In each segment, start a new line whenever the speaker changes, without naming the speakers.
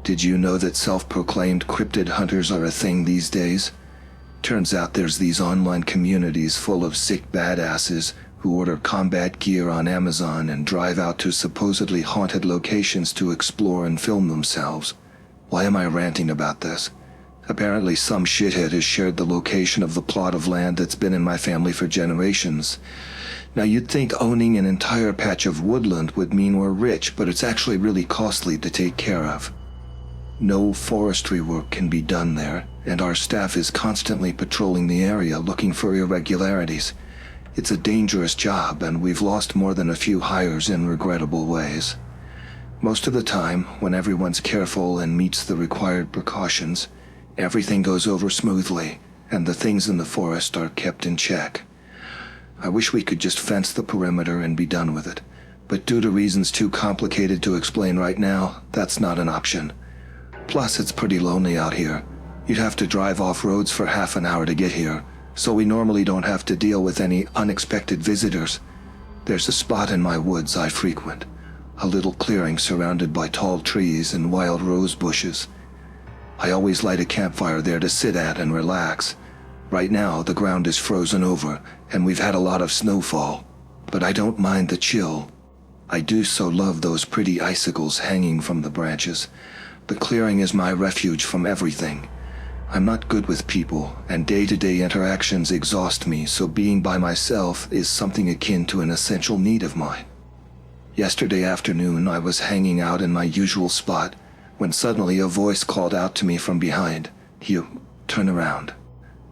Did you know that self-proclaimed cryptid hunters are a thing these days? Turns out there's these online communities full of sick badasses who order combat gear on Amazon and drive out to supposedly haunted locations to explore and film themselves. Why am I ranting about this? Apparently some shithead has shared the location of the plot of land that's been in my family for generations. Now you'd think owning an entire patch of woodland would mean we're rich, but it's actually really costly to take care of. No forestry work can be done there, and our staff is constantly patrolling the area looking for irregularities. It's a dangerous job, and we've lost more than a few hires in regrettable ways. Most of the time, when everyone's careful and meets the required precautions, everything goes over smoothly, and the things in the forest are kept in check. I wish we could just fence the perimeter and be done with it, but due to reasons too complicated to explain right now, that's not an option. Plus, it's pretty lonely out here. You'd have to drive off roads for half an hour to get here, so we normally don't have to deal with any unexpected visitors. There's a spot in my woods I frequent, a little clearing surrounded by tall trees and wild rose bushes. I always light a campfire there to sit at and relax. Right now, the ground is frozen over, and we've had a lot of snowfall, but I don't mind the chill. I do so love those pretty icicles hanging from the branches. The clearing is my refuge from everything. I'm not good with people, and day-to-day interactions exhaust me, so being by myself is something akin to an essential need of mine. Yesterday afternoon, I was hanging out in my usual spot, when suddenly a voice called out to me from behind, "You, turn around."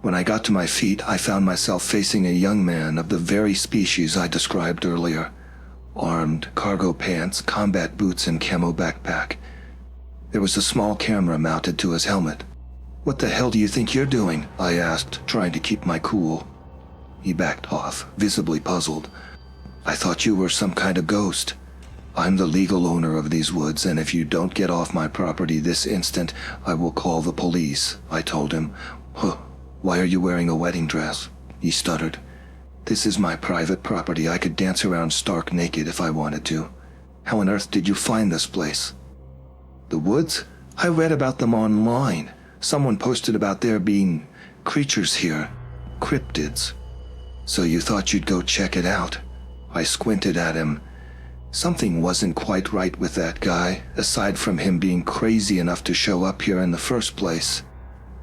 When I got to my feet, I found myself facing a young man of the very species I described earlier. Armed, cargo pants, combat boots, and camo backpack. There was a small camera mounted to his helmet. "What the hell do you think you're doing?" I asked, trying to keep my cool. He backed off, visibly puzzled. "I thought you were some kind of ghost. I'm the legal owner of these woods, and if you don't get off my property this instant, I will call the police," I told him. "Huh, why are you wearing a wedding dress?" he stuttered. "This is my private property. I could dance around stark naked if I wanted to. How on earth did you find this place?" "The woods? I read about them online. Someone posted about there being creatures here. Cryptids. So you thought you'd go check it out?" I squinted at him. Something wasn't quite right with that guy, aside from him being crazy enough to show up here in the first place.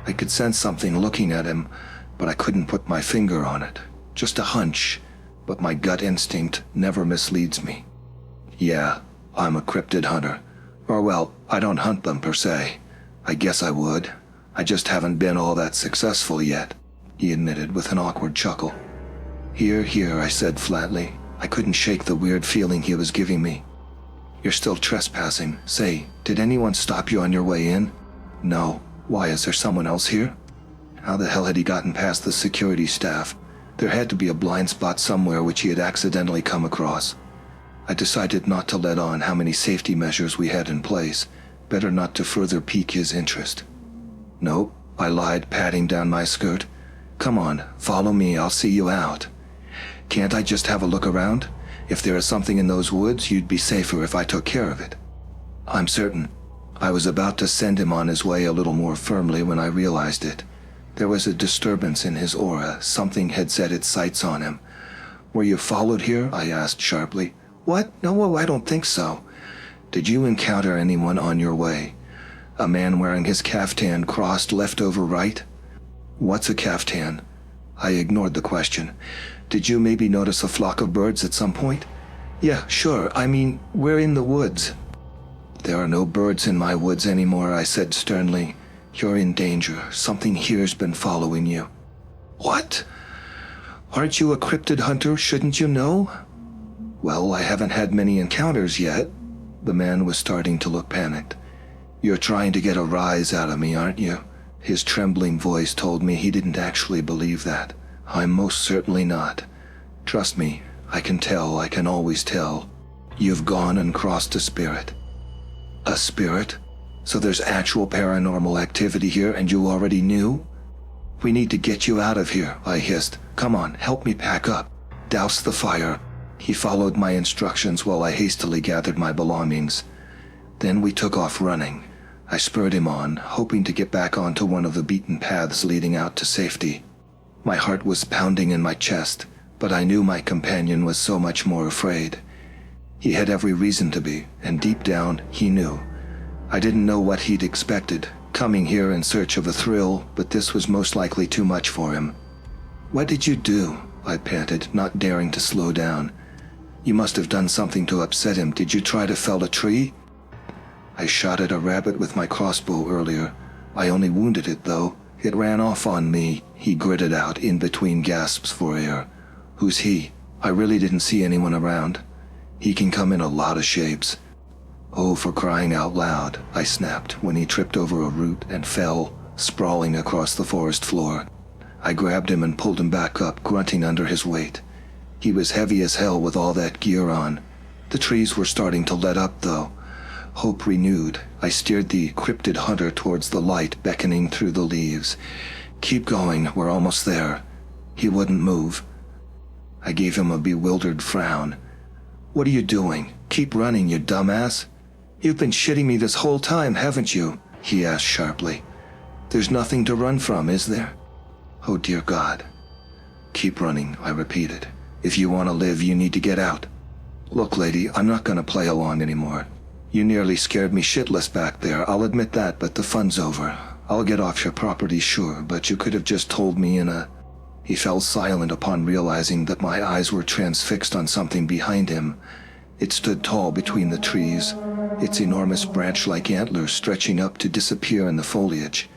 I could sense something looking at him, but I couldn't put my finger on it. Just a hunch, but my gut instinct never misleads me. "Yeah, I'm a cryptid hunter. Or well, I don't hunt them per se. I guess I would. I just haven't been all that successful yet," he admitted with an awkward chuckle. Here, I said flatly. I couldn't shake the weird feeling he was giving me. "You're still trespassing. Say, did anyone stop you on your way in?" "No. Why, is there someone else here?" How the hell had he gotten past the security staff? There had to be a blind spot somewhere which he had accidentally come across. I decided not to let on how many safety measures we had in place. Better not to further pique his interest. "Nope," I lied, patting down my skirt. "Come on, follow me, I'll see you out." "Can't I just have a look around? If there is something in those woods, you'd be safer if I took care of it." "I'm certain." I was about to send him on his way a little more firmly when I realized it. There was a disturbance in his aura. Something had set its sights on him. "Were you followed here?" I asked sharply. "What? No, I don't think so." "Did you encounter anyone on your way? A man wearing his caftan crossed left over right?" "What's a caftan?" I ignored the question. "Did you maybe notice a flock of birds at some point?" "Yeah, sure. I mean, we're in the woods." "There are no birds in my woods anymore," I said sternly. "You're in danger. Something here's been following you." "What? Aren't you a cryptid hunter? Shouldn't you know?" "Well, I haven't had many encounters yet." The man was starting to look panicked. "You're trying to get a rise out of me, aren't you?" His trembling voice told me he didn't actually believe that. "I'm most certainly not. Trust me, I can tell, I can always tell. You've gone and crossed a spirit." "A spirit? So there's actual paranormal activity here and you already knew?" "We need to get you out of here," I hissed. "Come on, help me pack up. Douse the fire." He followed my instructions while I hastily gathered my belongings. Then we took off running. I spurred him on, hoping to get back onto one of the beaten paths leading out to safety. My heart was pounding in my chest, but I knew my companion was so much more afraid. He had every reason to be, and deep down, he knew. I didn't know what he'd expected, coming here in search of a thrill, but this was most likely too much for him. "What did you do?" I panted, not daring to slow down. "You must have done something to upset him. Did you try to fell a tree?" "I shot at a rabbit with my crossbow earlier. I only wounded it, though. It ran off on me," he gritted out in between gasps for air. "Who's he? I really didn't see anyone around. He can come in a lot of shapes." "Oh, for crying out loud," I snapped when he tripped over a root and fell, sprawling across the forest floor. I grabbed him and pulled him back up, grunting under his weight. He was heavy as hell with all that gear on. The trees were starting to let up, though. Hope renewed, I steered the Cryptid Hunter towards the light beckoning through the leaves. "Keep going, we're almost there." He wouldn't move. I gave him a bewildered frown. "What are you doing? Keep running, you dumbass." "You've been shitting me this whole time, haven't you?" he asked sharply. "There's nothing to run from, is there?" "Oh dear God." "Keep running," I repeated. "If you want to live, you need to get out." "Look, lady, I'm not going to play along anymore. You nearly scared me shitless back there, I'll admit that, but the fun's over. I'll get off your property, sure, but you could have just told me in a..." He fell silent upon realizing that my eyes were transfixed on something behind him. It stood tall between the trees, its enormous branch-like antlers stretching up to disappear in the foliage.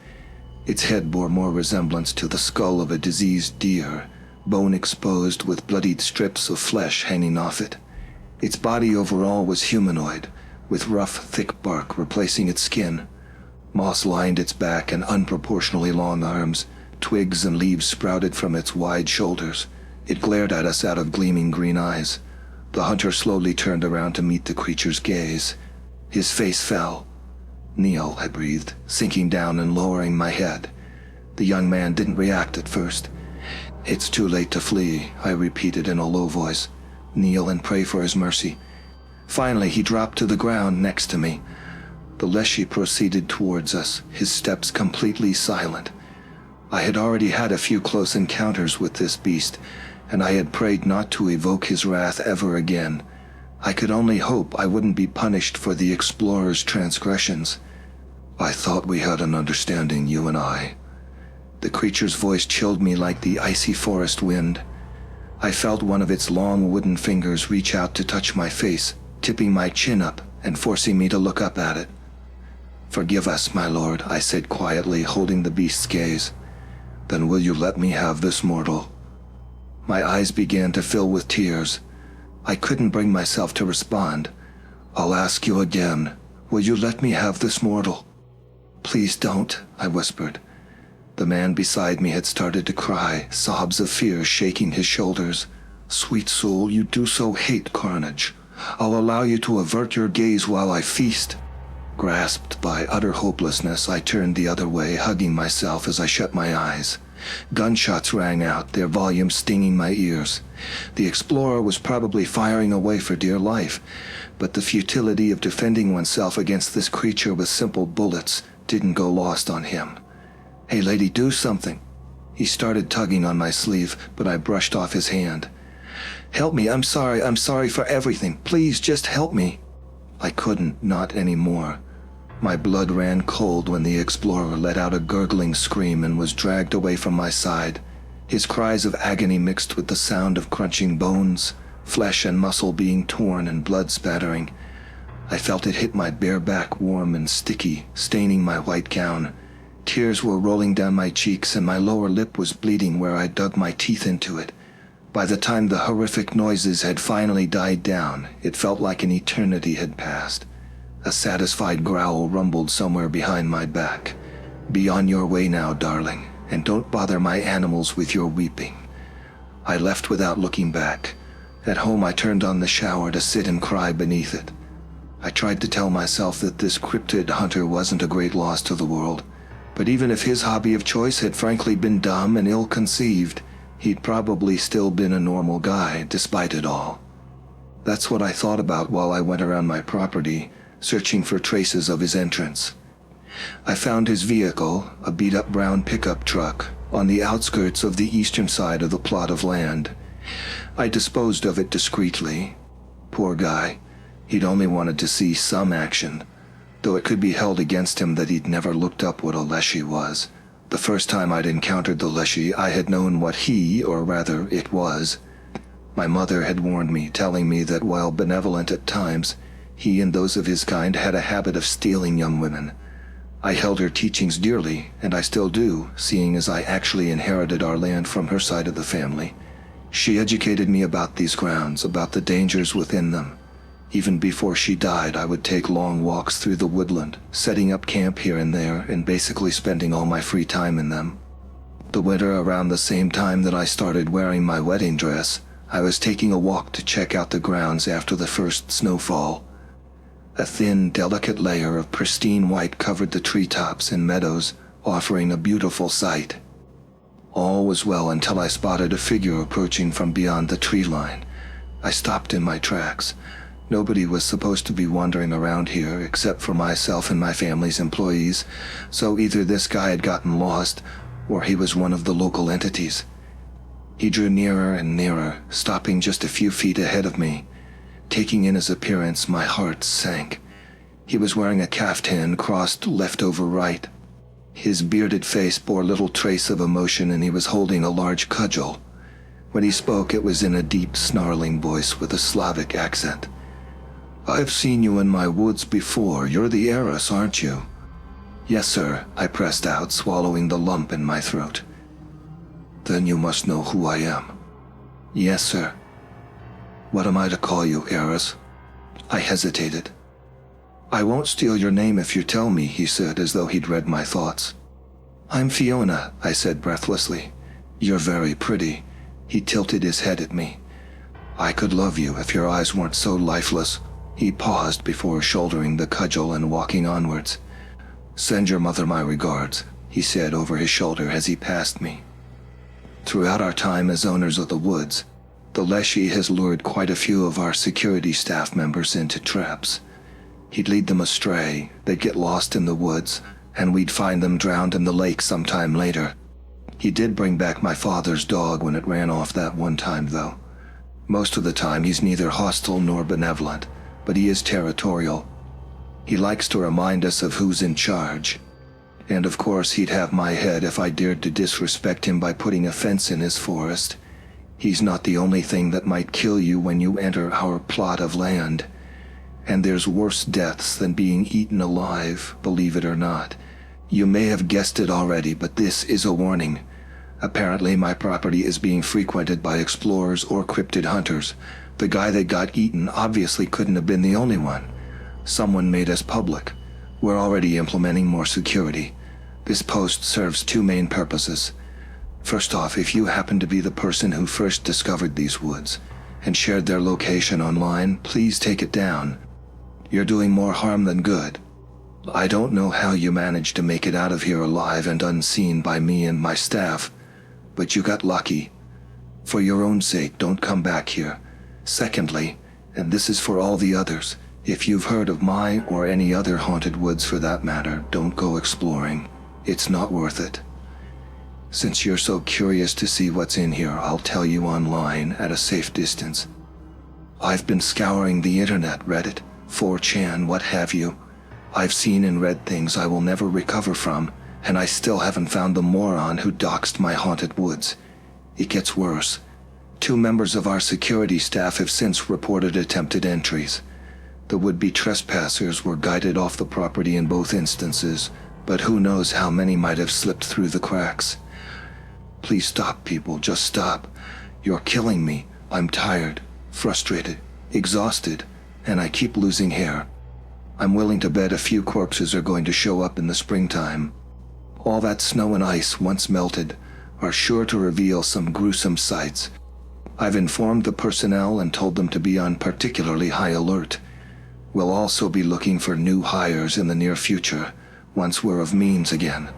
Its head bore more resemblance to the skull of a diseased deer, bone exposed with bloodied strips of flesh hanging off it. Its body overall was humanoid, with rough, thick bark replacing its skin. Moss lined its back and unproportionally long arms. Twigs and leaves sprouted from its wide shoulders. It glared at us out of gleaming green eyes. The hunter slowly turned around to meet the creature's gaze. His face fell. "Kneel," I breathed, sinking down and lowering my head. The young man didn't react at first. "It's too late to flee," I repeated in a low voice. "Kneel and pray for his mercy." Finally, he dropped to the ground next to me. The Leshy proceeded towards us, his steps completely silent. I had already had a few close encounters with this beast, and I had prayed not to evoke his wrath ever again. I could only hope I wouldn't be punished for the explorer's transgressions. "I thought we had an understanding, you and I." The creature's voice chilled me like the icy forest wind. I felt one of its long wooden fingers reach out to touch my face, tipping my chin up and forcing me to look up at it. "Forgive us, my lord," I said quietly, holding the beast's gaze. "Then will you let me have this mortal?" My eyes began to fill with tears. I couldn't bring myself to respond. "I'll ask you again. Will you let me have this mortal?" "Please don't," I whispered. The man beside me had started to cry, sobs of fear shaking his shoulders. "Sweet soul, you do so hate carnage. I'll allow you to avert your gaze while I feast." Grasped by utter hopelessness, I turned the other way, hugging myself as I shut my eyes. Gunshots rang out, their volume stinging my ears. The explorer was probably firing away for dear life, but the futility of defending oneself against this creature with simple bullets didn't go lost on him. "Hey, lady, do something." He started tugging on my sleeve, but I brushed off his hand. "Help me, I'm sorry for everything. Please, just help me." I couldn't, not anymore. My blood ran cold when the explorer let out a gurgling scream and was dragged away from my side. His cries of agony mixed with the sound of crunching bones, flesh and muscle being torn and blood spattering. I felt it hit my bare back warm and sticky, staining my white gown. Tears were rolling down my cheeks and my lower lip was bleeding where I dug my teeth into it. By the time the horrific noises had finally died down, it felt like an eternity had passed. A satisfied growl rumbled somewhere behind my back. "Be on your way now, darling, and don't bother my animals with your weeping." I left without looking back. At home I turned on the shower to sit and cry beneath it. I tried to tell myself that this Cryptid Hunter wasn't a great loss to the world, but even if his hobby of choice had frankly been dumb and ill-conceived, he'd probably still been a normal guy, despite it all. That's what I thought about while I went around my property, searching for traces of his entrance. I found his vehicle, a beat-up brown pickup truck, on the outskirts of the eastern side of the plot of land. I disposed of it discreetly. Poor guy. He'd only wanted to see some action, though it could be held against him that he'd never looked up what a leshy was. The first time I'd encountered the leshy, I had known what he, or rather it was. My mother had warned me, telling me that while benevolent at times, he and those of his kind had a habit of stealing young women. I held her teachings dearly, and I still do, seeing as I actually inherited our land from her side of the family. She educated me about these grounds, about the dangers within them. Even before she died, I would take long walks through the woodland, setting up camp here and there, and basically spending all my free time in them. The winter, around the same time that I started wearing my wedding dress, I was taking a walk to check out the grounds after the first snowfall. A thin, delicate layer of pristine white covered the treetops and meadows, offering a beautiful sight. All was well until I spotted a figure approaching from beyond the tree line. I stopped in my tracks. Nobody was supposed to be wandering around here except for myself and my family's employees, so either this guy had gotten lost, or he was one of the local entities. He drew nearer and nearer, stopping just a few feet ahead of me. Taking in his appearance, my heart sank. He was wearing a caftan crossed left over right. His bearded face bore little trace of emotion, and he was holding a large cudgel. When he spoke, it was in a deep, snarling voice with a Slavic accent. "I've seen you in my woods before. You're the heiress, aren't you?" "Yes, sir," I pressed out, swallowing the lump in my throat. "Then you must know who I am." "Yes, sir." "What am I to call you, heiress?" I hesitated. "I won't steal your name if you tell me," he said, as though he'd read my thoughts. "I'm Fiona," I said breathlessly. "You're very pretty." He tilted his head at me. "I could love you if your eyes weren't so lifeless." He paused before shouldering the cudgel and walking onwards. "Send your mother my regards," he said over his shoulder as he passed me. Throughout our time as owners of the woods, the leshy has lured quite a few of our security staff members into traps. He'd lead them astray, they'd get lost in the woods, and we'd find them drowned in the lake sometime later. He did bring back my father's dog when it ran off that one time, though. Most of the time he's neither hostile nor benevolent, but he is territorial. He likes to remind us of who's in charge. And of course he'd have my head if I dared to disrespect him by putting a fence in his forest. He's not the only thing that might kill you when you enter our plot of land. And there's worse deaths than being eaten alive, believe it or not. You may have guessed it already, but this is a warning. Apparently my property is being frequented by explorers or cryptid hunters. The guy that got eaten obviously couldn't have been the only one. Someone made us public. We're already implementing more security. This post serves two main purposes. First off, if you happen to be the person who first discovered these woods and shared their location online, please take it down. You're doing more harm than good. I don't know how you managed to make it out of here alive and unseen by me and my staff, but you got lucky. For your own sake, don't come back here. Secondly, and this is for all the others, if you've heard of my or any other haunted woods for that matter, don't go exploring. It's not worth it. Since you're so curious to see what's in here, I'll tell you online at a safe distance. I've been scouring the internet, Reddit, 4chan, what have you. I've seen and read things I will never recover from, and I still haven't found the moron who doxed my haunted woods. It gets worse. 2 members of our security staff have since reported attempted entries. The would-be trespassers were guided off the property in both instances, but who knows how many might have slipped through the cracks. Please stop, people, just stop. You're killing me. I'm tired, frustrated, exhausted, and I keep losing hair. I'm willing to bet a few corpses are going to show up in the springtime. All that snow and ice, once melted, are sure to reveal some gruesome sights. I've informed the personnel and told them to be on particularly high alert. We'll also be looking for new hires in the near future, once we're of means again.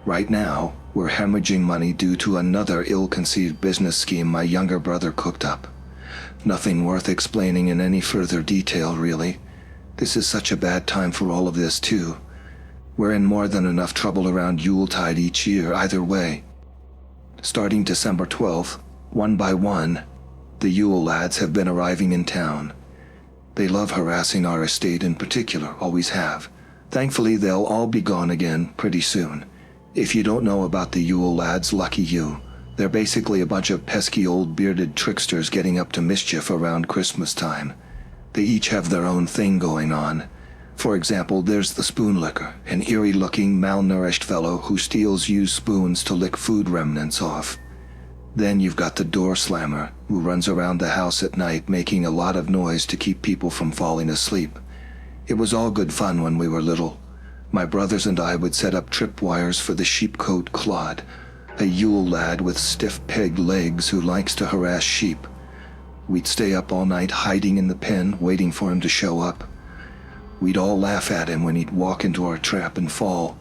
Right now, we're hemorrhaging money due to another ill-conceived business scheme my younger brother cooked up. Nothing worth explaining in any further detail, really. This is such a bad time for all of this, too. We're in more than enough trouble around Yuletide each year either way. Starting December 12th, one by one, the Yule lads have been arriving in town. They love harassing our estate in particular, always have. Thankfully, they'll all be gone again pretty soon. If you don't know about the Yule lads, lucky you. They're basically a bunch of pesky old bearded tricksters getting up to mischief around Christmas time. They each have their own thing going on. For example, there's the spoon licker, an eerie-looking, malnourished fellow who steals used spoons to lick food remnants off. Then you've got the door slammer, who runs around the house at night making a lot of noise to keep people from falling asleep. It was all good fun when we were little. My brothers and I would set up tripwires for the sheepcoat Claude, a Yule lad with stiff pegged legs who likes to harass sheep. We'd stay up all night hiding in the pen, waiting for him to show up. We'd all laugh at him when he'd walk into our trap and fall.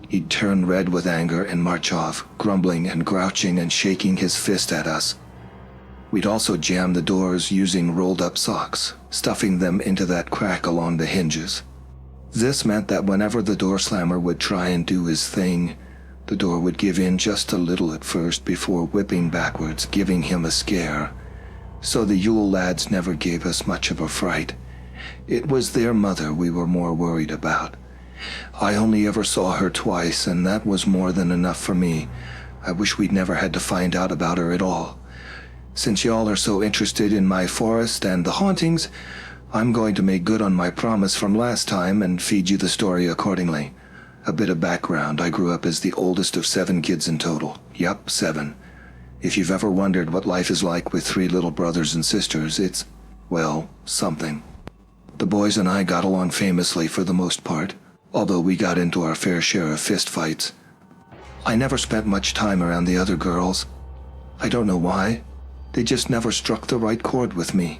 He'd turn red with anger and march off, grumbling and grouching and shaking his fist at us. We'd also jam the doors using rolled-up socks, stuffing them into that crack along the hinges. This meant that whenever the door slammer would try and do his thing, the door would give in just a little at first before whipping backwards, giving him a scare. So the Yule lads never gave us much of a fright. It was their mother we were more worried about. I only ever saw her twice, and that was more than enough for me. I wish we'd never had to find out about her at all. Since y'all are so interested in my forest and the hauntings, I'm going to make good on my promise from last time and feed you the story accordingly. A bit of background, I grew up as the oldest of 7 kids in total. Yup, 7. If you've ever wondered what life is like with 3 little brothers and sisters, it's, well, something. The boys and I got along famously for the most part, although we got into our fair share of fistfights. I never spent much time around the other girls. I don't know why. They just never struck the right chord with me.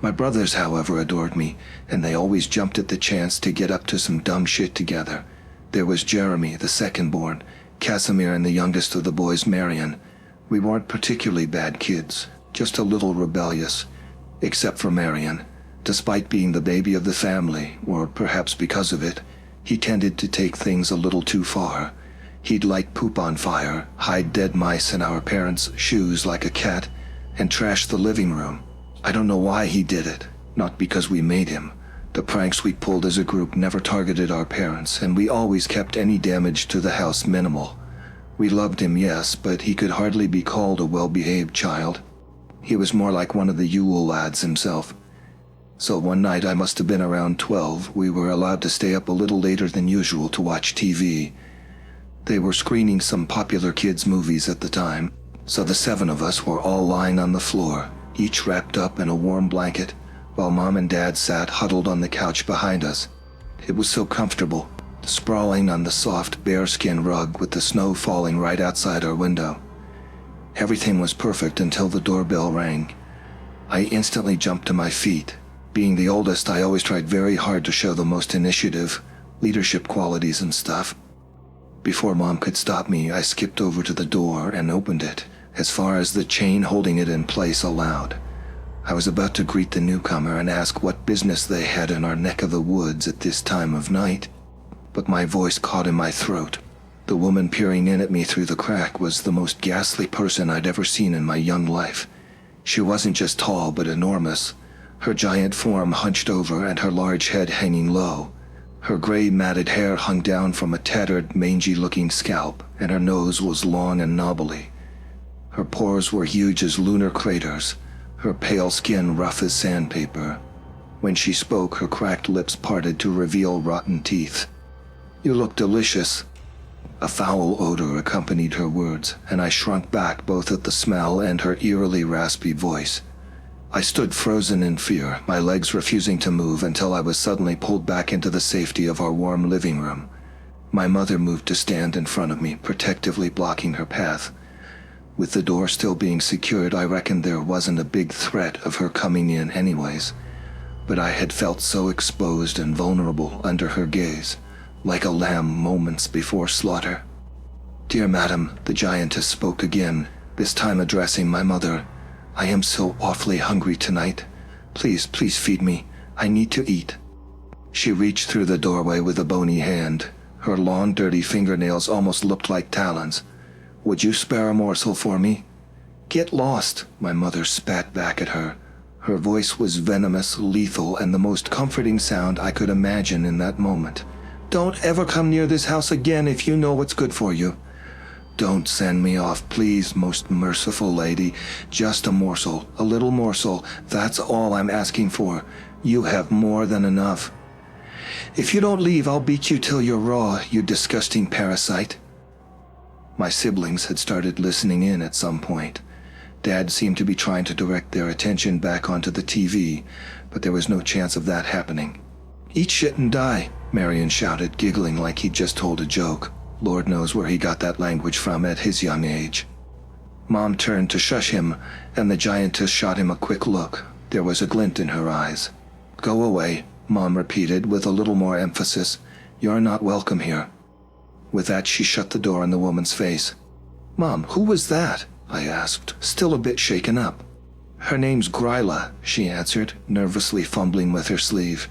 My brothers, however, adored me, and they always jumped at the chance to get up to some dumb shit together. There was Jeremy, the second-born, Casimir, and the youngest of the boys, Marion. We weren't particularly bad kids, just a little rebellious, except for Marion. Despite being the baby of the family, or perhaps because of it, he tended to take things a little too far. He'd light poop on fire, hide dead mice in our parents' shoes like a cat, and trash the living room. I don't know why he did it, not because we made him. The pranks we pulled as a group never targeted our parents, and we always kept any damage to the house minimal. We loved him, yes, but he could hardly be called a well-behaved child. He was more like one of the Yule lads himself. So one night, I must have been around 12, we were allowed to stay up a little later than usual to watch TV. They were screening some popular kids' movies at the time, so the 7 of us were all lying on the floor, each wrapped up in a warm blanket, while Mom and Dad sat huddled on the couch behind us. It was so comfortable, sprawling on the soft bearskin rug with the snow falling right outside our window. Everything was perfect until the doorbell rang. I instantly jumped to my feet. Being the oldest, I always tried very hard to show the most initiative, leadership qualities and stuff. Before Mom could stop me, I skipped over to the door and opened it, as far as the chain holding it in place allowed. I was about to greet the newcomer and ask what business they had in our neck of the woods at this time of night, but my voice caught in my throat. The woman peering in at me through the crack was the most ghastly person I'd ever seen in my young life. She wasn't just tall, but enormous, her giant form hunched over and her large head hanging low. Her gray matted hair hung down from a tattered, mangy-looking scalp, and her nose was long and knobbly. Her pores were huge as lunar craters, her pale skin rough as sandpaper. When she spoke, her cracked lips parted to reveal rotten teeth. "You look delicious." A foul odor accompanied her words, and I shrunk back both at the smell and her eerily raspy voice. I stood frozen in fear, my legs refusing to move until I was suddenly pulled back into the safety of our warm living room. My mother moved to stand in front of me, protectively blocking her path. With the door still being secured, I reckoned there wasn't a big threat of her coming in anyways, but I had felt so exposed and vulnerable under her gaze, like a lamb moments before slaughter. "Dear madam," the giantess spoke again, this time addressing my mother. "I am so awfully hungry tonight. Please feed me. I need to eat." She reached through the doorway with a bony hand, Her long, dirty fingernails almost looked like talons. "Would you spare a morsel for me?" "Get lost," my mother spat back at her. Her voice was venomous, lethal, and the most comforting sound I could imagine in that moment. "Don't ever come near this house again if you know what's good for you." "Don't send me off, please, most merciful lady. Just a morsel, a little morsel. That's all I'm asking for. You have more than enough." "If you don't leave, I'll beat you till you're raw, you disgusting parasite." My siblings had started listening in at some point. Dad seemed to be trying to direct their attention back onto the TV, but there was no chance of that happening. "Eat shit and die," Marion shouted, giggling like he'd just told a joke. Lord knows where he got that language from at his young age. Mom turned to shush him, and the giantess shot him a quick look. There was a glint in her eyes. "Go away," Mom repeated with a little more emphasis. "You're not welcome here." With that, she shut the door in the woman's face. "Mom, who was that?" I asked, still a bit shaken up. "Her name's Gryla," she answered, nervously fumbling with her sleeve.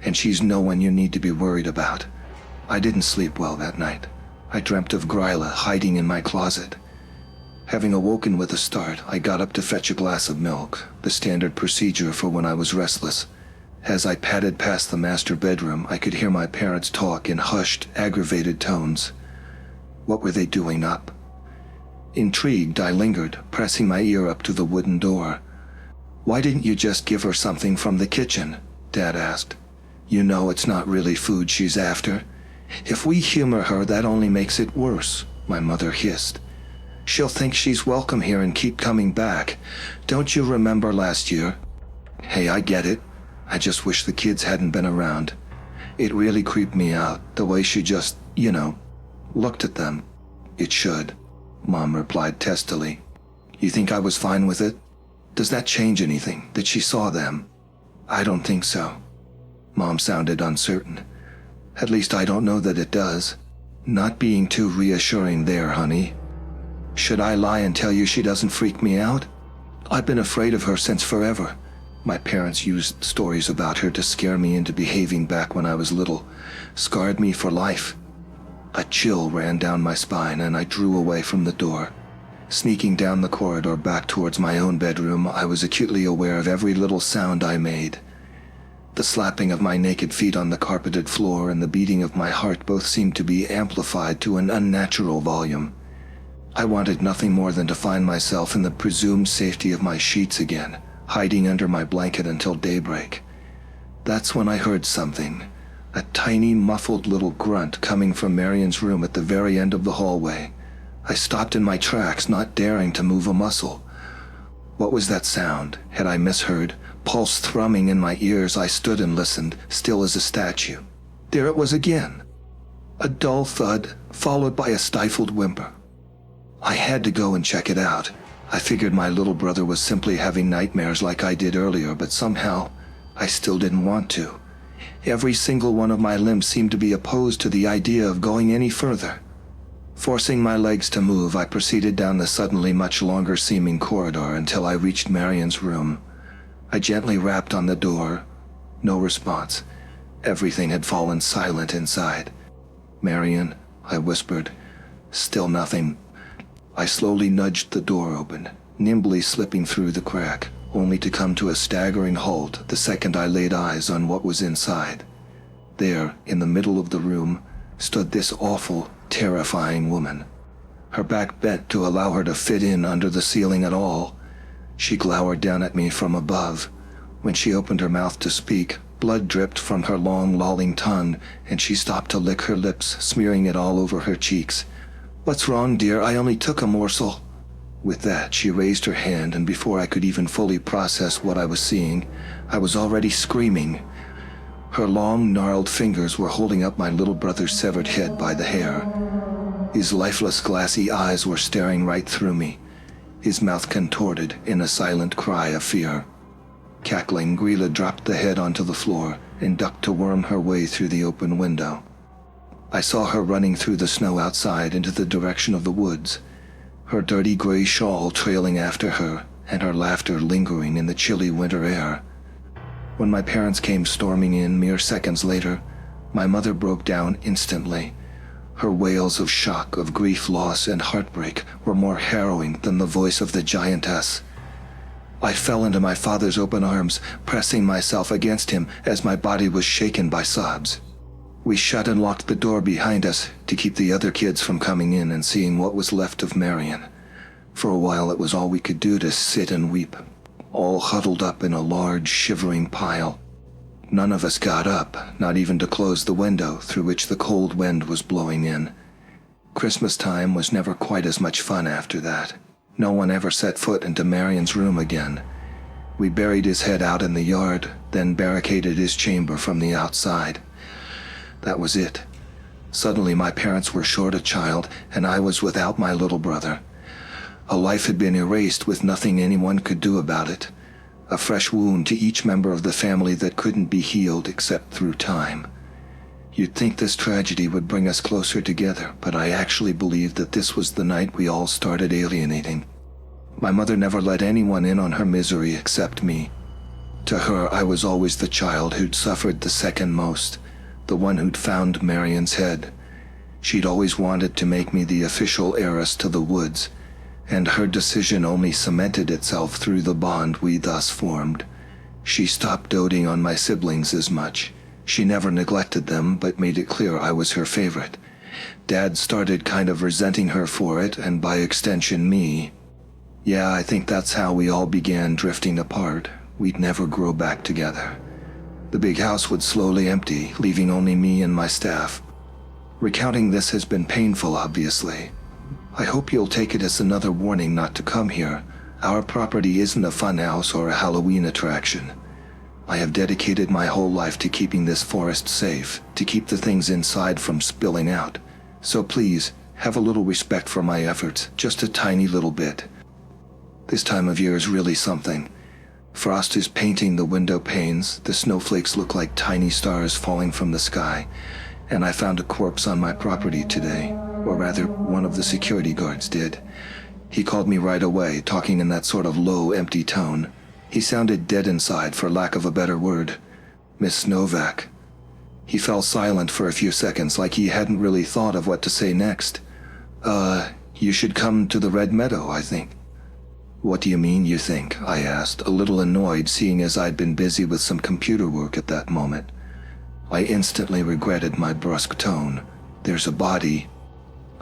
"And she's no one you need to be worried about." I didn't sleep well that night. I dreamt of Gryla hiding in my closet. Having awoken with a start, I got up to fetch a glass of milk, the standard procedure for when I was restless. As I padded past the master bedroom, I could hear my parents talk in hushed, aggravated tones. What were they doing up? Intrigued, I lingered, pressing my ear up to the wooden door. "Why didn't you just give her something from the kitchen?" Dad asked. "You know it's not really food she's after." "If we humor her, that only makes it worse," my mother hissed. "She'll think she's welcome here and keep coming back. Don't you remember last year?" "Hey, I get it. I just wish the kids hadn't been around. It really creeped me out, the way she just, looked at them." "It should," Mom replied testily. "You think I was fine with it? Does that change anything, that she saw them?" "I don't think so." Mom sounded uncertain. "At least I don't know that it does. Not being too reassuring there, honey. Should I lie and tell you she doesn't freak me out? I've been afraid of her since forever. My parents used stories about her to scare me into behaving back when I was little. Scarred me for life." A chill ran down my spine and I drew away from the door. Sneaking down the corridor back towards my own bedroom, I was acutely aware of every little sound I made. The slapping of my naked feet on the carpeted floor and the beating of my heart both seemed to be amplified to an unnatural volume. I wanted nothing more than to find myself in the presumed safety of my sheets again, hiding under my blanket until daybreak. That's when I heard something. A tiny, muffled little grunt coming from Marion's room at the very end of the hallway. I stopped in my tracks, not daring to move a muscle. What was that sound? Had I misheard? Pulse thrumming in my ears, I stood and listened, still as a statue. There it was again. A dull thud, followed by a stifled whimper. I had to go and check it out. I figured my little brother was simply having nightmares like I did earlier, but somehow I still didn't want to. Every single one of my limbs seemed to be opposed to the idea of going any further. Forcing my legs to move, I proceeded down the suddenly much longer-seeming corridor until I reached Marion's room. I gently rapped on the door. No response. Everything had fallen silent inside. "Marion," I whispered. Still nothing. I slowly nudged the door open, nimbly slipping through the crack, only to come to a staggering halt the second I laid eyes on what was inside. There, in the middle of the room, stood this awful, terrifying woman. Her back bent to allow her to fit in under the ceiling at all. She glowered down at me from above. When she opened her mouth to speak, blood dripped from her long, lolling tongue, and she stopped to lick her lips, smearing it all over her cheeks. "What's wrong, dear? I only took a morsel." With that, she raised her hand, and before I could even fully process what I was seeing, I was already screaming. Her long, gnarled fingers were holding up my little brother's severed head by the hair. His lifeless, glassy eyes were staring right through me, his mouth contorted in a silent cry of fear. Cackling, Gryla dropped the head onto the floor and ducked to worm her way through the open window. I saw her running through the snow outside into the direction of the woods, her dirty gray shawl trailing after her, and her laughter lingering in the chilly winter air. When my parents came storming in mere seconds later, my mother broke down instantly. Her wails of shock, of grief, loss, and heartbreak were more harrowing than the voice of the giantess. I fell into my father's open arms, pressing myself against him as my body was shaken by sobs. We shut and locked the door behind us to keep the other kids from coming in and seeing what was left of Marion. For a while it was all we could do to sit and weep, all huddled up in a large, shivering pile. None of us got up, not even to close the window through which the cold wind was blowing in. Christmas time was never quite as much fun after that. No one ever set foot into Marion's room again. We buried his head out in the yard, then barricaded his chamber from the outside. That was it. Suddenly my parents were short a child, and I was without my little brother. A life had been erased with nothing anyone could do about it. A fresh wound to each member of the family that couldn't be healed except through time. You'd think this tragedy would bring us closer together, but I actually believed that this was the night we all started alienating. My mother never let anyone in on her misery except me. To her, I was always the child who'd suffered the second most, the one who'd found Marion's head. She'd always wanted to make me the official heiress to the woods, and her decision only cemented itself through the bond we thus formed. She stopped doting on my siblings as much. She never neglected them, but made it clear I was her favorite. Dad started kind of resenting her for it, and by extension me. Yeah, I think that's how we all began drifting apart. We'd never grow back together. The big house would slowly empty, leaving only me and my staff. Recounting this has been painful, obviously. I hope you'll take it as another warning not to come here. Our property isn't a funhouse or a Halloween attraction. I have dedicated my whole life to keeping this forest safe, to keep the things inside from spilling out. So please, have a little respect for my efforts, just a tiny little bit. This time of year is really something. Frost is painting the window panes, the snowflakes look like tiny stars falling from the sky, and I found a corpse on my property today, or rather, one of the security guards did. He called me right away, talking in that sort of low, empty tone. He sounded dead inside, for lack of a better word. Miss Novak. He fell silent for a few seconds, like he hadn't really thought of what to say next. You should come to the Red Meadow, I think. What do you mean, you think? I asked, a little annoyed, seeing as I'd been busy with some computer work at that moment. I instantly regretted my brusque tone. There's a body.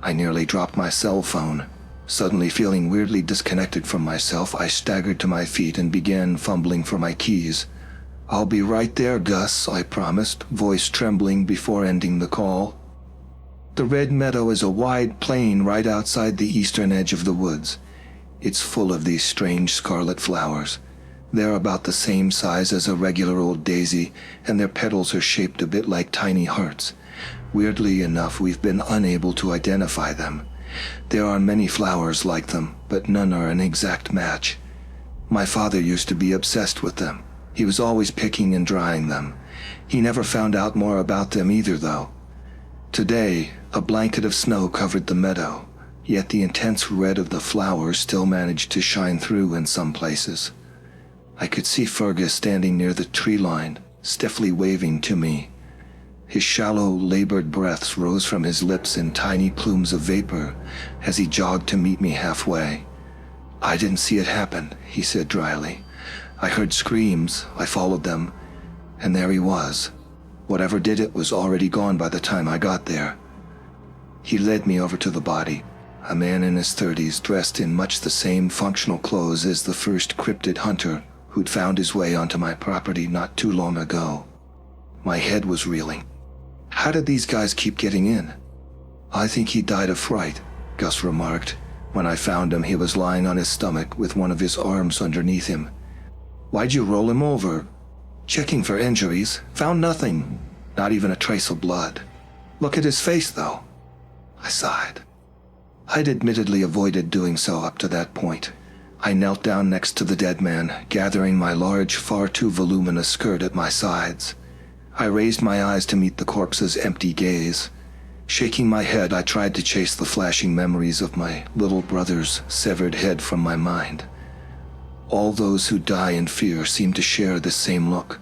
I nearly dropped my cell phone. Suddenly feeling weirdly disconnected from myself, I staggered to my feet and began fumbling for my keys. I'll be right there, Gus, I promised, voice trembling before ending the call. The Red Meadow is a wide plain right outside the eastern edge of the woods. It's full of these strange scarlet flowers. They're about the same size as a regular old daisy, and their petals are shaped a bit like tiny hearts. Weirdly enough, we've been unable to identify them. There are many flowers like them, but none are an exact match. My father used to be obsessed with them. He was always picking and drying them. He never found out more about them either, though. Today, a blanket of snow covered the meadow, yet the intense red of the flowers still managed to shine through in some places. I could see Fergus standing near the tree line, stiffly waving to me. His shallow, labored breaths rose from his lips in tiny plumes of vapor as he jogged to meet me halfway. I didn't see it happen, he said dryly. I heard screams, I followed them, and there he was. Whatever did it was already gone by the time I got there. He led me over to the body, a man in his 30s dressed in much the same functional clothes as the first Cryptid Hunter who'd found his way onto my property not too long ago. My head was reeling. How did these guys keep getting in? I think he died of fright, Gus remarked. When I found him, he was lying on his stomach with one of his arms underneath him. Why'd you roll him over? Checking for injuries. Found nothing. Not even a trace of blood. Look at his face, though. I sighed. I'd admittedly avoided doing so up to that point. I knelt down next to the dead man, gathering my large, far too voluminous skirt at my sides. I raised my eyes to meet the corpse's empty gaze. Shaking my head, I tried to chase the flashing memories of my little brother's severed head from my mind. All those who die in fear seem to share this same look.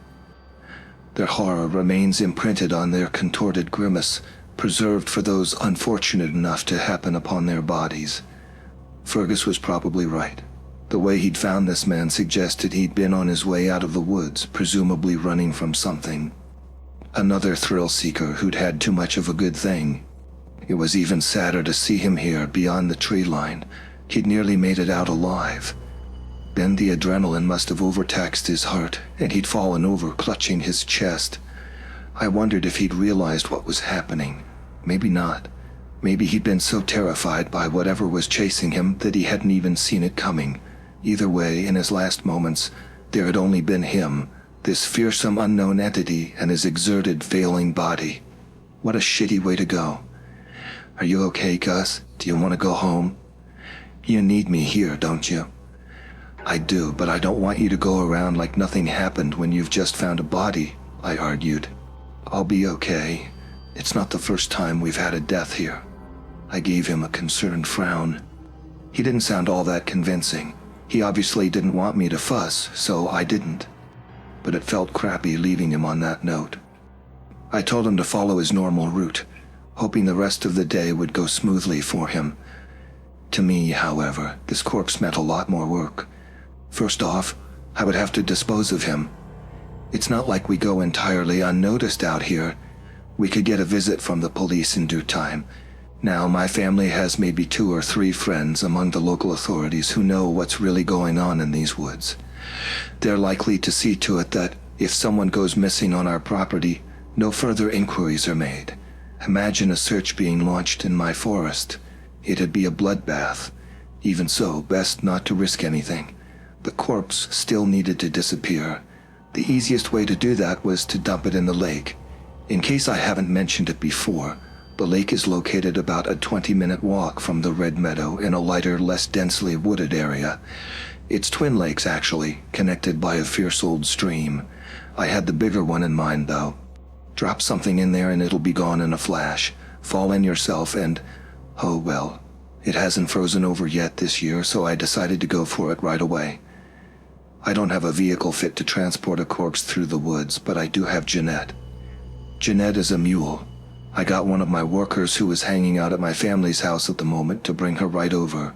Their horror remains imprinted on their contorted grimace, preserved for those unfortunate enough to happen upon their bodies. Fergus was probably right. The way he'd found this man suggested he'd been on his way out of the woods, presumably running from something. Another thrill-seeker who'd had too much of a good thing. It was even sadder to see him here beyond the tree line. He'd nearly made it out alive. Then the adrenaline must have overtaxed his heart, and he'd fallen over, clutching his chest. I wondered if he'd realized what was happening. Maybe not. Maybe he'd been so terrified by whatever was chasing him that he hadn't even seen it coming. Either way, in his last moments, there had only been him, this fearsome unknown entity, and his exerted, failing body. What a shitty way to go. Are you okay, Gus? Do you want to go home? You need me here, don't you? I do, but I don't want you to go around like nothing happened when you've just found a body, I argued. I'll be okay. It's not the first time we've had a death here. I gave him a concerned frown. He didn't sound all that convincing. He obviously didn't want me to fuss, so I didn't. But it felt crappy leaving him on that note. I told him to follow his normal route, hoping the rest of the day would go smoothly for him. To me, however, this corpse meant a lot more work. First off, I would have to dispose of him. It's not like we go entirely unnoticed out here. We could get a visit from the police in due time. Now, my family has maybe 2 or 3 friends among the local authorities who know what's really going on in these woods. They're likely to see to it that if someone goes missing on our property, no further inquiries are made. Imagine a search being launched in my forest. It'd be a bloodbath. Even so, best not to risk anything. The corpse still needed to disappear. The easiest way to do that was to dump it in the lake. In case I haven't mentioned it before, the lake is located about a 20-minute walk from the Red Meadow in a lighter, less densely wooded area. It's twin lakes, actually, connected by a fierce old stream. I had the bigger one in mind, though. Drop something in there and it'll be gone in a flash. Fall in yourself and... oh well. It hasn't frozen over yet this year, so I decided to go for it right away. I don't have a vehicle fit to transport a corpse through the woods, but I do have Jeanette. Jeanette is a mule. I got one of my workers who was hanging out at my family's house at the moment to bring her right over.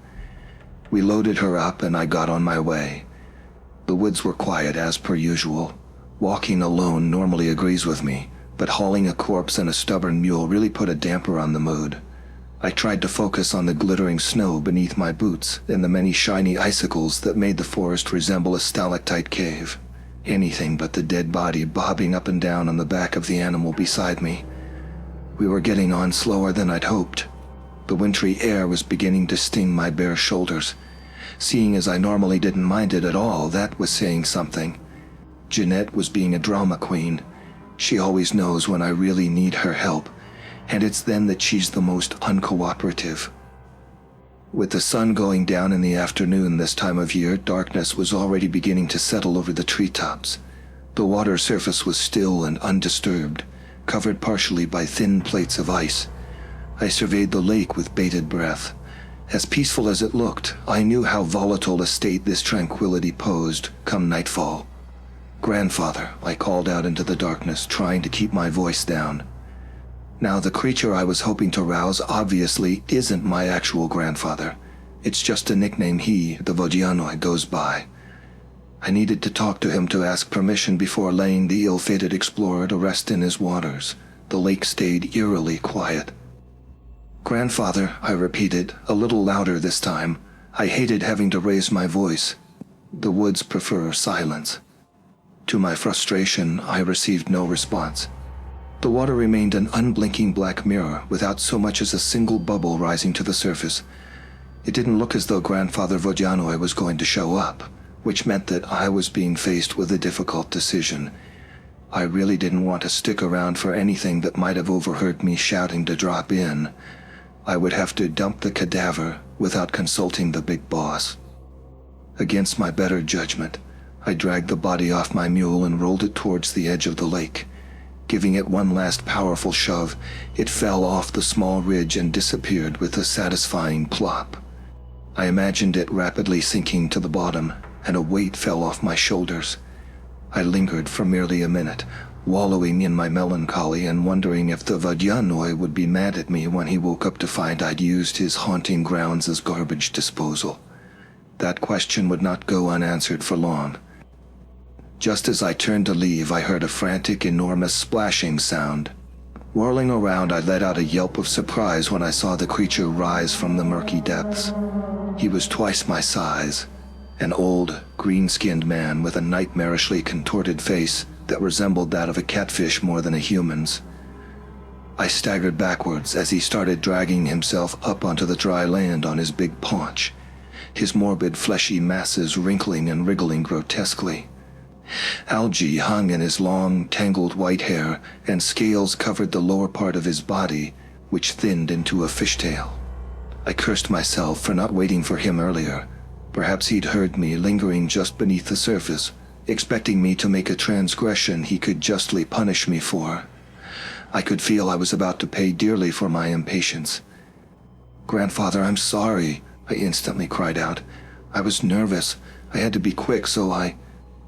We loaded her up and I got on my way. The woods were quiet as per usual. Walking alone normally agrees with me, but hauling a corpse and a stubborn mule really put a damper on the mood. I tried to focus on the glittering snow beneath my boots and the many shiny icicles that made the forest resemble a stalactite cave. Anything but the dead body bobbing up and down on the back of the animal beside me. We were getting on slower than I'd hoped. The wintry air was beginning to sting my bare shoulders. Seeing as I normally didn't mind it at all, that was saying something. Jeanette was being a drama queen. She always knows when I really need her help, and it's then that she's the most uncooperative. With the sun going down in the afternoon this time of year, darkness was already beginning to settle over the treetops. The water surface was still and undisturbed, covered partially by thin plates of ice. I surveyed the lake with bated breath. As peaceful as it looked, I knew how volatile a state this tranquility posed come nightfall. "Grandfather," I called out into the darkness, trying to keep my voice down. Now, the creature I was hoping to rouse obviously isn't my actual grandfather. It's just a nickname he, the Vodianoi, goes by. I needed to talk to him to ask permission before laying the ill-fated explorer to rest in his waters. The lake stayed eerily quiet. "Grandfather," I repeated, a little louder this time. I hated having to raise my voice. The woods prefer silence. To my frustration, I received no response. The water remained an unblinking black mirror without so much as a single bubble rising to the surface. It didn't look as though Grandfather Vodianoi was going to show up, which meant that I was being faced with a difficult decision. I really didn't want to stick around for anything that might have overheard me shouting to drop in. I would have to dump the cadaver without consulting the big boss. Against my better judgment, I dragged the body off my mule and rolled it towards the edge of the lake. Giving it one last powerful shove, it fell off the small ridge and disappeared with a satisfying plop. I imagined it rapidly sinking to the bottom, and a weight fell off my shoulders. I lingered for merely a minute, wallowing in my melancholy and wondering if the Vadyanoi would be mad at me when he woke up to find I'd used his haunting grounds as garbage disposal. That question would not go unanswered for long. Just as I turned to leave, I heard a frantic, enormous splashing sound. Whirling around, I let out a yelp of surprise when I saw the creature rise from the murky depths. He was twice my size, an old, green-skinned man with a nightmarishly contorted face that resembled that of a catfish more than a human's. I staggered backwards as he started dragging himself up onto the dry land on his big paunch, his morbid fleshy masses wrinkling and wriggling grotesquely. Algae hung in his long, tangled white hair, and scales covered the lower part of his body, which thinned into a fishtail. I cursed myself for not waiting for him earlier. Perhaps he'd heard me lingering just beneath the surface, expecting me to make a transgression he could justly punish me for. I could feel I was about to pay dearly for my impatience. "Grandfather, I'm sorry," I instantly cried out. "I was nervous. I had to be quick, so I—"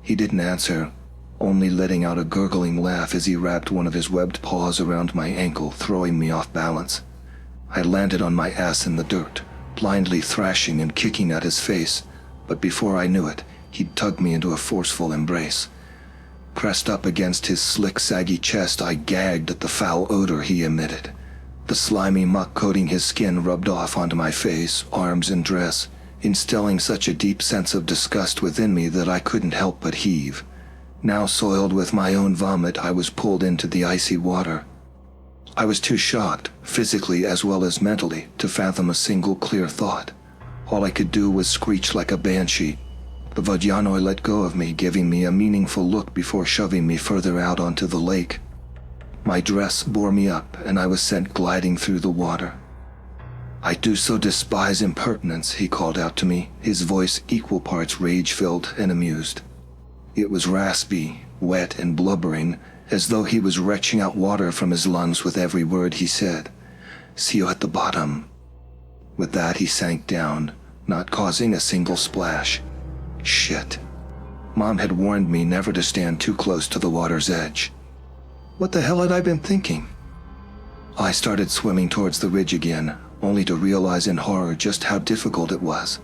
He didn't answer, only letting out a gurgling laugh as he wrapped one of his webbed paws around my ankle, throwing me off balance. I landed on my ass in the dirt, blindly thrashing and kicking at his face, but before I knew it, he'd tugged me into a forceful embrace. Pressed up against his slick, saggy chest, I gagged at the foul odor he emitted. The slimy muck coating his skin rubbed off onto my face, arms, and dress, instilling such a deep sense of disgust within me that I couldn't help but heave. Now soiled with my own vomit, I was pulled into the icy water. I was too shocked, physically as well as mentally, to fathom a single clear thought. All I could do was screech like a banshee. The Vadyanoi let go of me, giving me a meaningful look before shoving me further out onto the lake. My dress bore me up, and I was sent gliding through the water. "I do so despise impertinence," he called out to me, his voice equal parts rage-filled and amused. It was raspy, wet, and blubbering, as though he was retching out water from his lungs with every word he said. "See you at the bottom." With that, he sank down, not causing a single splash. Shit. Mom had warned me never to stand too close to the water's edge. What the hell had I been thinking? I started swimming towards the ridge again, only to realize in horror just how difficult it was.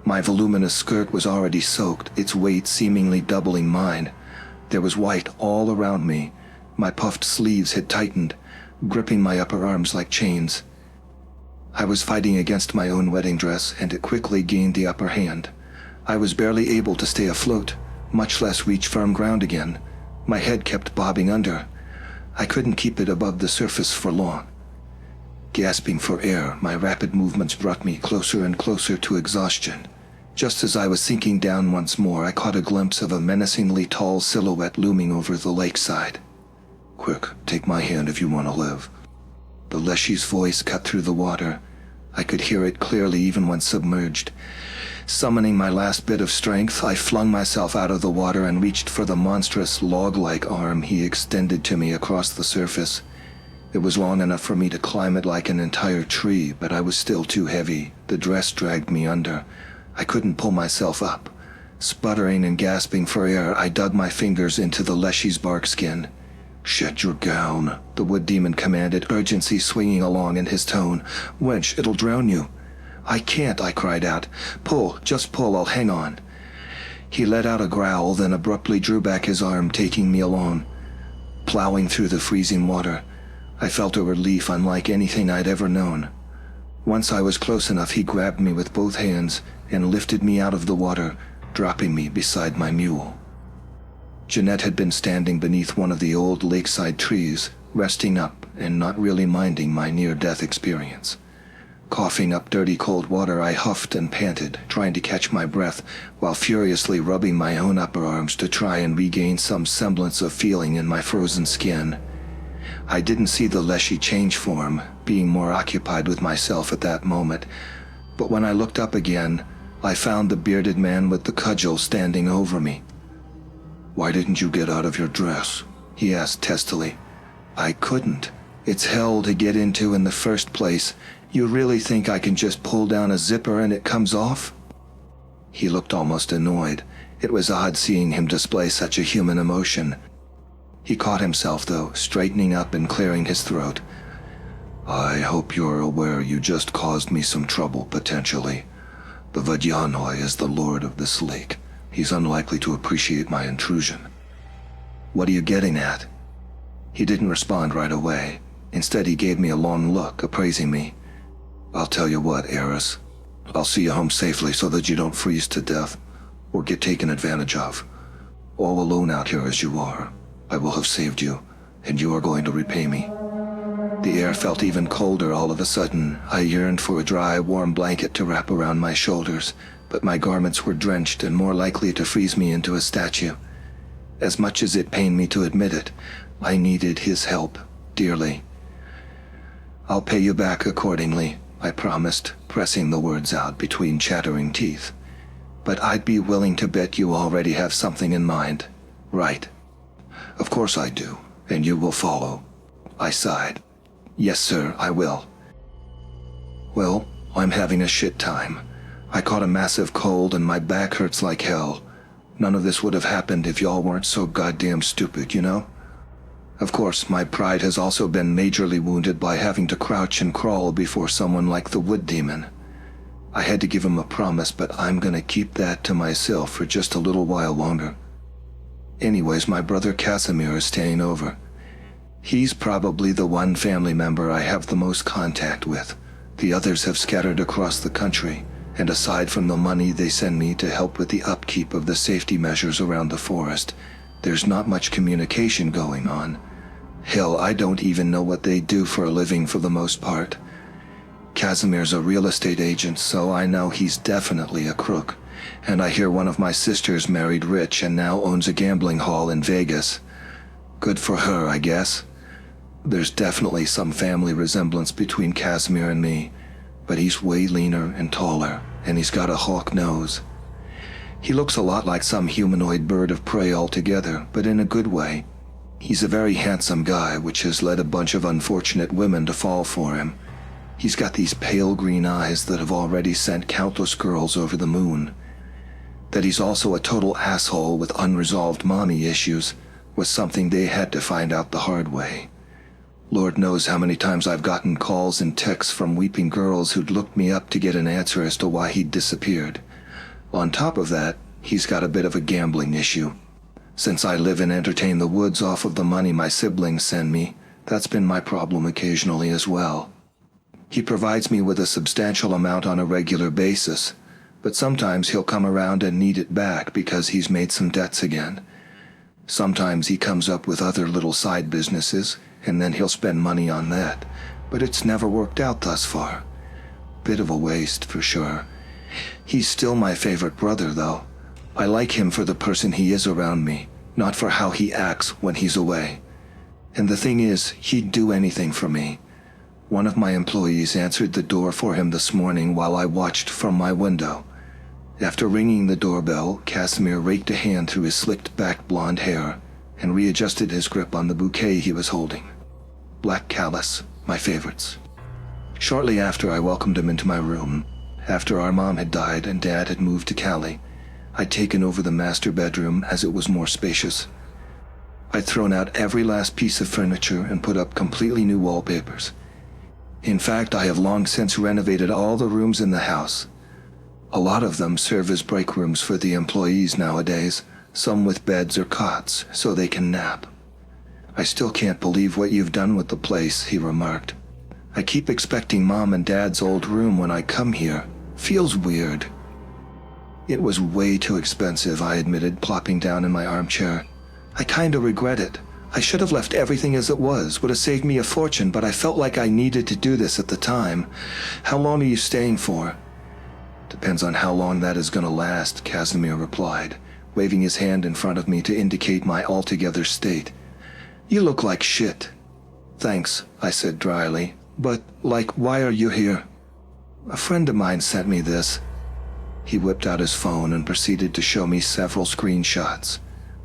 My voluminous skirt was already soaked, its weight seemingly doubling mine. There was white all around me. My puffed sleeves had tightened, gripping my upper arms like chains. I was fighting against my own wedding dress, and it quickly gained the upper hand. I was barely able to stay afloat, much less reach firm ground again. My head kept bobbing under. I couldn't keep it above the surface for long. Gasping for air, my rapid movements brought me closer and closer to exhaustion. Just as I was sinking down once more, I caught a glimpse of a menacingly tall silhouette looming over the lakeside. "Quick, take my hand if you want to live." The Leshy's voice cut through the water. I could hear it clearly even when submerged. Summoning my last bit of strength, I flung myself out of the water and reached for the monstrous log-like arm he extended to me across the surface. It was long enough for me to climb it like an entire tree, but I was still too heavy. The dress dragged me under. I couldn't pull myself up. Sputtering and gasping for air, I dug my fingers into the Leshy's bark skin. "Shed your gown," the wood demon commanded, urgency swinging along in his tone. "Wench, it'll drown you." "I can't," I cried out. "Pull, just pull, I'll hang on." He let out a growl, then abruptly drew back his arm, taking me along. Plowing through the freezing water, I felt a relief unlike anything I'd ever known. Once I was close enough, he grabbed me with both hands and lifted me out of the water, dropping me beside my mule. Jeanette had been standing beneath one of the old lakeside trees, resting up and not really minding my near-death experience. Coughing up dirty cold water, I huffed and panted, trying to catch my breath, while furiously rubbing my own upper arms to try and regain some semblance of feeling in my frozen skin. I didn't see the Leshy change form, being more occupied with myself at that moment, but when I looked up again, I found the bearded man with the cudgel standing over me. "Why didn't you get out of your dress?" he asked testily. "I couldn't. It's hell to get into in the first place. You really think I can just pull down a zipper and it comes off?" He looked almost annoyed. It was odd seeing him display such a human emotion. He caught himself, though, straightening up and clearing his throat. I hope you're aware you just caused me some trouble, potentially. The Vadyanoi is the lord of this lake. He's unlikely to appreciate my intrusion. What are you getting at? He didn't respond right away. Instead, he gave me a long look, appraising me. I'll tell you what, Eris. I'll see you home safely so that you don't freeze to death or get taken advantage of. All alone out here as you are, I will have saved you, and you are going to repay me. The air felt even colder all of a sudden. I yearned for a dry, warm blanket to wrap around my shoulders, but my garments were drenched and more likely to freeze me into a statue. As much as it pained me to admit it, I needed his help dearly. I'll pay you back accordingly, I promised, pressing the words out between chattering teeth. But I'd be willing to bet you already have something in mind, right? Of course I do, and you will follow. I sighed. Yes, sir, I will. Well, I'm having a shit time. I caught a massive cold and my back hurts like hell. None of this would have happened if y'all weren't so goddamn stupid, you know? Of course, my pride has also been majorly wounded by having to crouch and crawl before someone like the Wood Demon. I had to give him a promise, but I'm gonna keep that to myself for just a little while longer. Anyways, my brother Casimir is staying over. He's probably the one family member I have the most contact with. The others have scattered across the country, and aside from the money they send me to help with the upkeep of the safety measures around the forest, there's not much communication going on. Hell, I don't even know what they do for a living for the most part. Casimir's a real estate agent, so I know he's definitely a crook. And I hear one of my sisters married rich and now owns a gambling hall in Vegas. Good for her, I guess. There's definitely some family resemblance between Casimir and me, but he's way leaner and taller, and he's got a hawk nose. He looks a lot like some humanoid bird of prey altogether, but in a good way. He's a very handsome guy, which has led a bunch of unfortunate women to fall for him. He's got these pale green eyes that have already sent countless girls over the moon. That he's also a total asshole with unresolved mommy issues was something they had to find out the hard way. Lord knows how many times I've gotten calls and texts from weeping girls who'd looked me up to get an answer as to why he'd disappeared. On top of that, he's got a bit of a gambling issue. Since I live and entertain the woods off of the money my siblings send me, that's been my problem occasionally as well. He provides me with a substantial amount on a regular basis, but sometimes he'll come around and need it back because he's made some debts again. Sometimes he comes up with other little side businesses, and then he'll spend money on that, but it's never worked out thus far. Bit of a waste, for sure. He's still my favorite brother, though. I like him for the person he is around me, not for how he acts when he's away. And the thing is, he'd do anything for me. One of my employees answered the door for him this morning while I watched from my window. After ringing the doorbell, Casimir raked a hand through his slicked-back blonde hair and readjusted his grip on the bouquet he was holding. Black Callus, my favorites. Shortly after, I welcomed him into my room. After our mom had died and Dad had moved to Cali, I'd taken over the master bedroom as it was more spacious. I'd thrown out every last piece of furniture and put up completely new wallpapers. In fact, I have long since renovated all the rooms in the house. A lot of them serve as break rooms for the employees nowadays, some with beds or cots, so they can nap. I still can't believe what you've done with the place, he remarked. I keep expecting Mom and Dad's old room when I come here. Feels weird. It was way too expensive, I admitted, plopping down in my armchair. I kinda regret it. I should have left everything as it was, would have saved me a fortune, but I felt like I needed to do this at the time. How long are you staying for? Depends on how long that is gonna last, Casimir replied, waving his hand in front of me to indicate my altogether state. You look like shit. Thanks, I said dryly. But, why are you here? A friend of mine sent me this. He whipped out his phone and proceeded to show me several screenshots.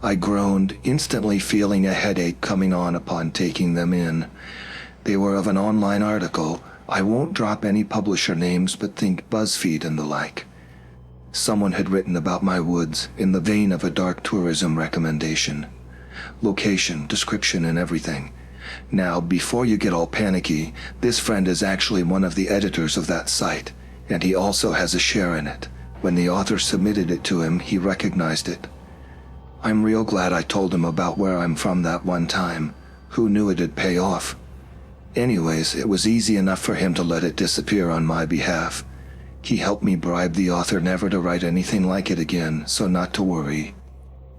I groaned, instantly feeling a headache coming on upon taking them in. They were of an online article. I won't drop any publisher names, but think BuzzFeed and the like. Someone had written about my woods in the vein of a dark tourism recommendation. Location, description, and everything. Now, before you get all panicky, this friend is actually one of the editors of that site, and he also has a share in it. When the author submitted it to him, he recognized it. I'm real glad I told him about where I'm from that one time. Who knew it'd pay off? Anyways, it was easy enough for him to let it disappear on my behalf. He helped me bribe the author never to write anything like it again, so not to worry.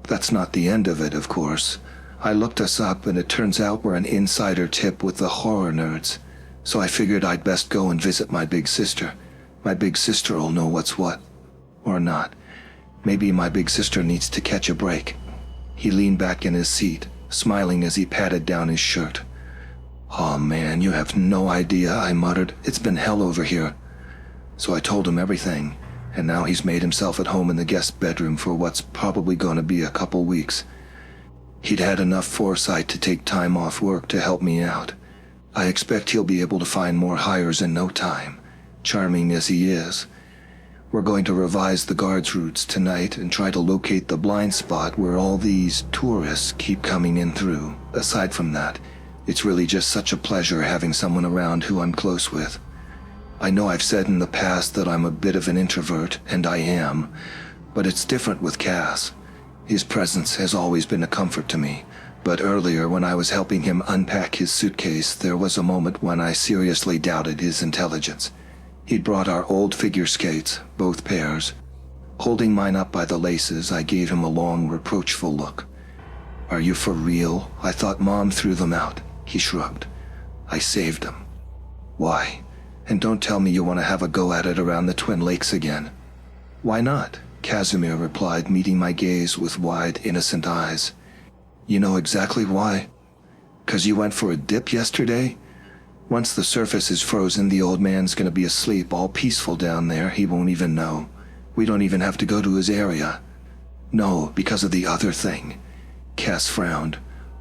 That's not the end of it, of course. I looked us up, and it turns out we're an insider tip with the horror nerds, so I figured I'd best go and visit my big sister. My big sister'll know what's what. Or not. Maybe my big sister needs to catch a break. He leaned back in his seat, smiling as he patted down his shirt. "Oh man, you have no idea," I muttered. "It's been hell over here." So I told him everything, and now he's made himself at home in the guest bedroom for what's probably going to be a couple weeks. He'd had enough foresight to take time off work to help me out. I expect he'll be able to find more hires in no time, charming as he is. We're going to revise the guards' routes tonight and try to locate the blind spot where all these tourists keep coming in through. Aside from that, it's really just such a pleasure having someone around who I'm close with. I know I've said in the past that I'm a bit of an introvert, and I am, but it's different with Cass. His presence has always been a comfort to me, but earlier when I was helping him unpack his suitcase, there was a moment when I seriously doubted his intelligence. He'd brought our old figure skates, both pairs. Holding mine up by the laces, I gave him a long, reproachful look. "Are you for real? I thought Mom threw them out." He shrugged. "I saved them." "Why? And don't tell me you want to have a go at it around the Twin Lakes again." "Why not?" Casimir replied, meeting my gaze with wide, innocent eyes. "You know exactly why. 'Cause you went for a dip yesterday? Once the surface is frozen, the old man's gonna be asleep, all peaceful down there. He won't even know. We don't even have to go to his area." "No, because of the other thing." Cass frowned.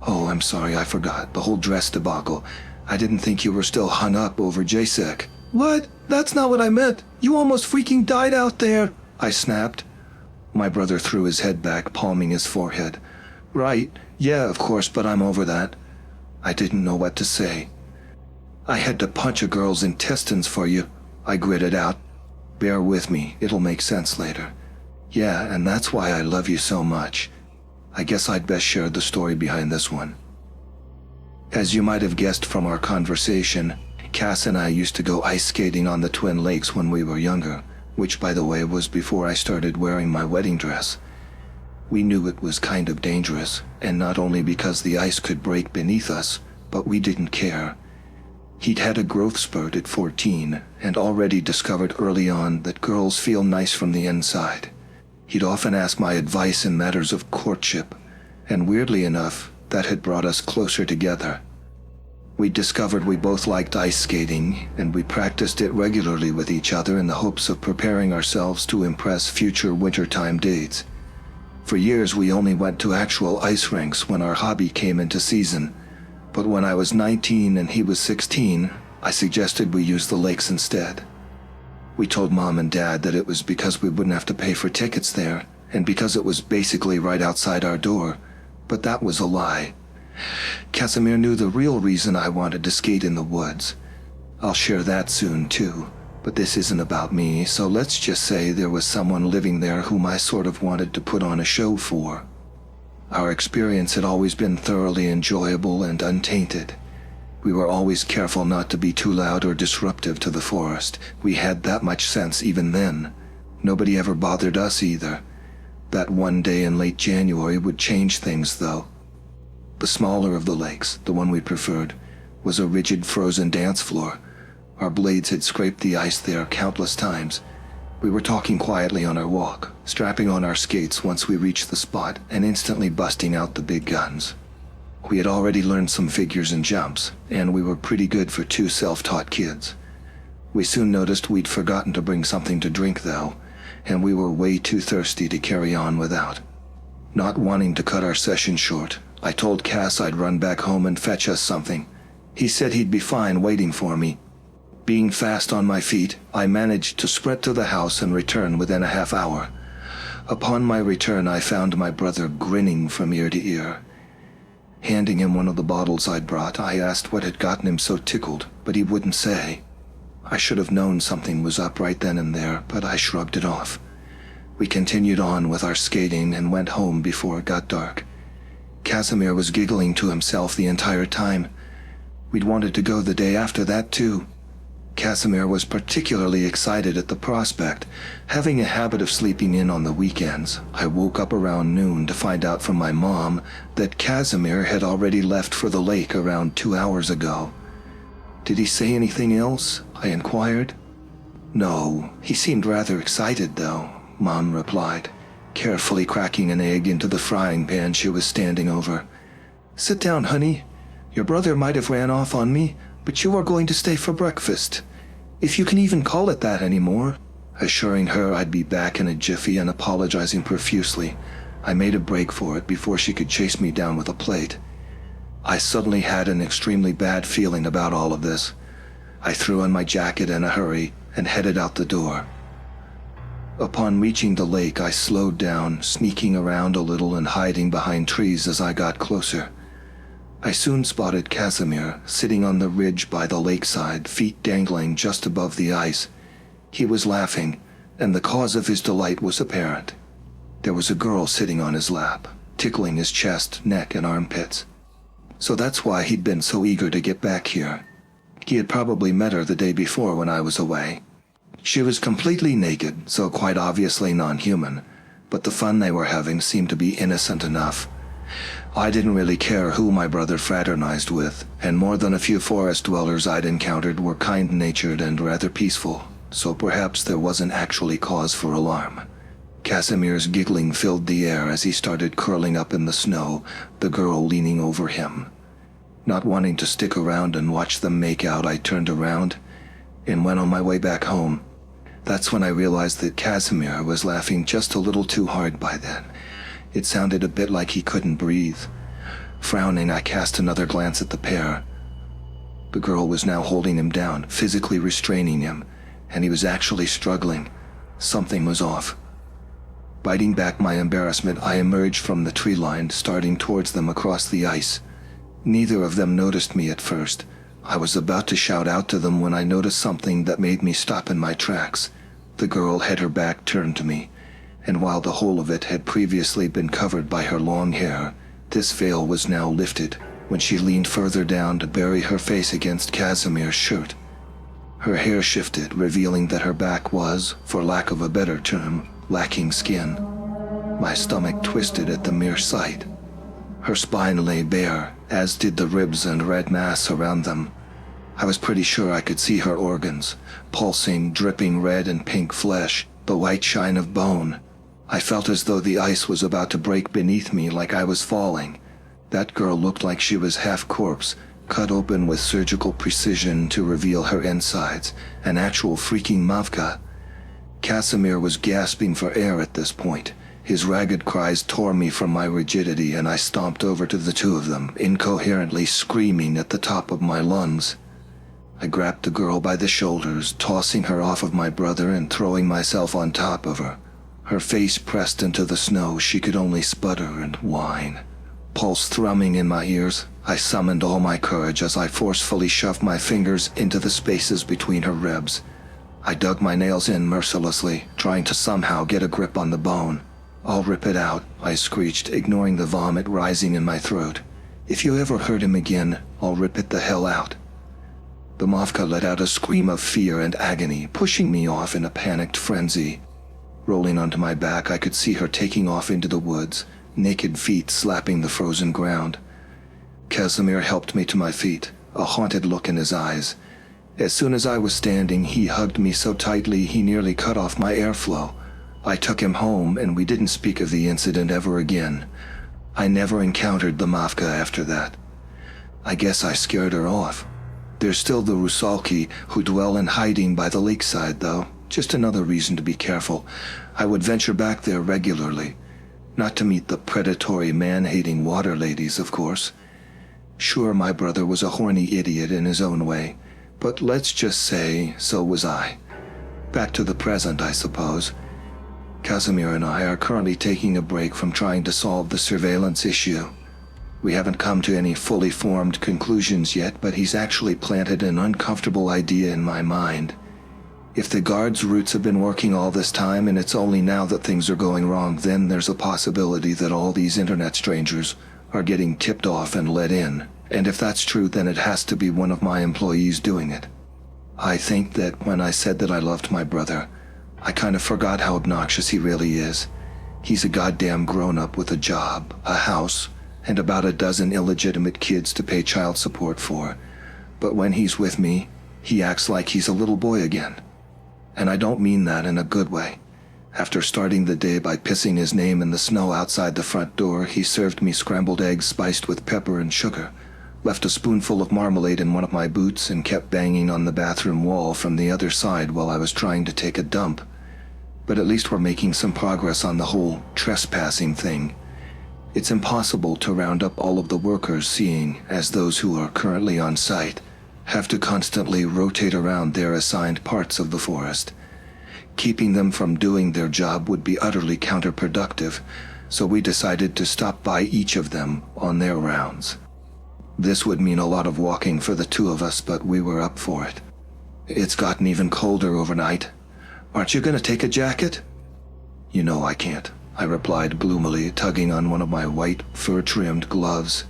"Oh, I'm sorry, I forgot. The whole dress debacle. I didn't think you were still hung up over JSEC." "What? That's not what I meant. You almost freaking died out there," I snapped. My brother threw his head back, palming his forehead. "Right. Yeah, of course, but I'm over that." I didn't know what to say. "I had to punch a girl's intestines for you," I gritted out. "Bear with me, it'll make sense later." "Yeah, and that's why I love you so much." I guess I'd best share the story behind this one. As you might have guessed from our conversation, Cass and I used to go ice skating on the Twin Lakes when we were younger, which, by the way, was before I started wearing my wedding dress. We knew it was kind of dangerous, and not only because the ice could break beneath us, but we didn't care. He'd had a growth spurt at 14, and already discovered early on that girls feel nice from the inside. He'd often ask my advice in matters of courtship, and weirdly enough, that had brought us closer together. We discovered we both liked ice skating, and we practiced it regularly with each other in the hopes of preparing ourselves to impress future wintertime dates. For years we only went to actual ice rinks when our hobby came into season, but when I was 19 and he was 16, I suggested we use the lakes instead. We told Mom and Dad that it was because we wouldn't have to pay for tickets there, and because it was basically right outside our door, but that was a lie. Casimir knew the real reason I wanted to skate in the woods. I'll share that soon too, but this isn't about me, so let's just say there was someone living there whom I sort of wanted to put on a show for. Our experience had always been thoroughly enjoyable and untainted. We were always careful not to be too loud or disruptive to the forest. We had that much sense even then. Nobody ever bothered us either. That one day in late January would change things, though. The smaller of the lakes, the one we preferred, was a rigid frozen dance floor. Our blades had scraped the ice there countless times. We were talking quietly on our walk, strapping on our skates once we reached the spot and instantly busting out the big guns. We had already learned some figures and jumps, and we were pretty good for two self-taught kids. We soon noticed we'd forgotten to bring something to drink, though, and we were way too thirsty to carry on without. Not wanting to cut our session short, I told Cass I'd run back home and fetch us something. He said he'd be fine waiting for me. Being fast on my feet, I managed to sprint to the house and return within a half hour. Upon my return, I found my brother grinning from ear to ear. Handing him one of the bottles I'd brought, I asked what had gotten him so tickled, but he wouldn't say. I should have known something was up right then and there, but I shrugged it off. We continued on with our skating and went home before it got dark. Casimir was giggling to himself the entire time. We'd wanted to go the day after that, too. Casimir was particularly excited at the prospect. Having a habit of sleeping in on the weekends, I woke up around noon to find out from my mom that Casimir had already left for the lake around 2 hours ago. Did he say anything else? I inquired. No, he seemed rather excited though, Mom replied, carefully cracking an egg into the frying pan she was standing over. Sit down, honey. Your brother might have ran off on me, but you are going to stay for breakfast, if you can even call it that anymore. Assuring her I'd be back in a jiffy and apologizing profusely, I made a break for it before she could chase me down with a plate. I suddenly had an extremely bad feeling about all of this. I threw on my jacket in a hurry and headed out the door. Upon reaching the lake, I slowed down, sneaking around a little and hiding behind trees as I got closer. I soon spotted Casimir sitting on the ridge by the lakeside, feet dangling just above the ice. He was laughing, and the cause of his delight was apparent. There was a girl sitting on his lap, tickling his chest, neck, and armpits. So that's why he'd been so eager to get back here. He had probably met her the day before when I was away. She was completely naked, so quite obviously non-human, but the fun they were having seemed to be innocent enough. I didn't really care who my brother fraternized with, and more than a few forest dwellers I'd encountered were kind-natured and rather peaceful, so perhaps there wasn't actually cause for alarm. Casimir's giggling filled the air as he started curling up in the snow, the girl leaning over him. Not wanting to stick around and watch them make out, I turned around and went on my way back home. That's when I realized that Casimir was laughing just a little too hard by then. It sounded a bit like he couldn't breathe. Frowning, I cast another glance at the pair. The girl was now holding him down, physically restraining him, and he was actually struggling. Something was off. Biting back my embarrassment, I emerged from the tree line, starting towards them across the ice. Neither of them noticed me at first. I was about to shout out to them when I noticed something that made me stop in my tracks. The girl had her back turned to me, and while the whole of it had previously been covered by her long hair, this veil was now lifted when she leaned further down to bury her face against Casimir's shirt. Her hair shifted, revealing that her back was, for lack of a better term, lacking skin. My stomach twisted at the mere sight. Her spine lay bare, as did the ribs and red mass around them. I was pretty sure I could see her organs, pulsing, dripping red and pink flesh, the white shine of bone. I felt as though the ice was about to break beneath me like I was falling. That girl looked like she was half corpse, cut open with surgical precision to reveal her insides, an actual freaking mavka. Casimir was gasping for air at this point. His ragged cries tore me from my rigidity, and I stomped over to the two of them, incoherently screaming at the top of my lungs. I grabbed the girl by the shoulders, tossing her off of my brother and throwing myself on top of her. Her face pressed into the snow, she could only sputter and whine. Pulse thrumming in my ears, I summoned all my courage as I forcefully shoved my fingers into the spaces between her ribs. I dug my nails in mercilessly, trying to somehow get a grip on the bone. "I'll rip it out," I screeched, ignoring the vomit rising in my throat. "If you ever hurt him again, I'll rip it the hell out." The Mavka let out a scream of fear and agony, pushing me off in a panicked frenzy. Rolling onto my back, I could see her taking off into the woods, naked feet slapping the frozen ground. Casimir helped me to my feet, a haunted look in his eyes. As soon as I was standing, he hugged me so tightly he nearly cut off my airflow. I took him home, and we didn't speak of the incident ever again. I never encountered the Mavka after that. I guess I scared her off. There's still the Rusalki, who dwell in hiding by the lakeside, though. Just another reason to be careful. I would venture back there regularly. Not to meet the predatory, man-hating water ladies, of course. Sure, my brother was a horny idiot in his own way, but let's just say so was I. Back to the present, I suppose. Casimir and I are currently taking a break from trying to solve the surveillance issue. We haven't come to any fully formed conclusions yet, but he's actually planted an uncomfortable idea in my mind. If the guard's roots have been working all this time and it's only now that things are going wrong, then there's a possibility that all these internet strangers are getting tipped off and let in. And if that's true, then it has to be one of my employees doing it. I think that when I said that I loved my brother, I kind of forgot how obnoxious he really is. He's a goddamn grown-up with a job, a house, and about a dozen illegitimate kids to pay child support for. But when he's with me, he acts like he's a little boy again. And I don't mean that in a good way. After starting the day by pissing his name in the snow outside the front door, he served me scrambled eggs spiced with pepper and sugar, left a spoonful of marmalade in one of my boots, and kept banging on the bathroom wall from the other side while I was trying to take a dump. But at least we're making some progress on the whole trespassing thing. It's impossible to round up all of the workers, seeing as those who are currently on site have to constantly rotate around their assigned parts of the forest. Keeping them from doing their job would be utterly counterproductive, so we decided to stop by each of them on their rounds. This would mean a lot of walking for the two of us, but we were up for it. It's gotten even colder overnight. Aren't you going to take a jacket? You know I can't, I replied gloomily, tugging on one of my white, fur-trimmed gloves.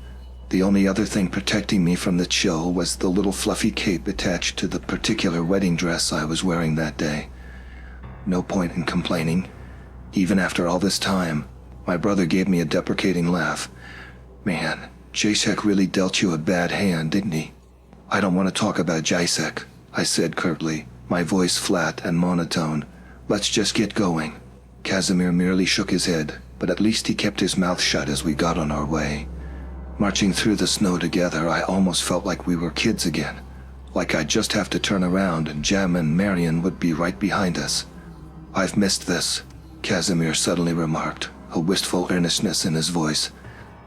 The only other thing protecting me from the chill was the little fluffy cape attached to the particular wedding dress I was wearing that day. No point in complaining. Even after all this time, my brother gave me a deprecating laugh. Man, Jacek really dealt you a bad hand, didn't he? I don't want to talk about Jacek, I said curtly, my voice flat and monotone. Let's just get going. Casimir merely shook his head, but at least he kept his mouth shut as we got on our way. Marching through the snow together, I almost felt like we were kids again. Like I'd just have to turn around and Jem and Marion would be right behind us. I've missed this, Casimir suddenly remarked, a wistful earnestness in his voice.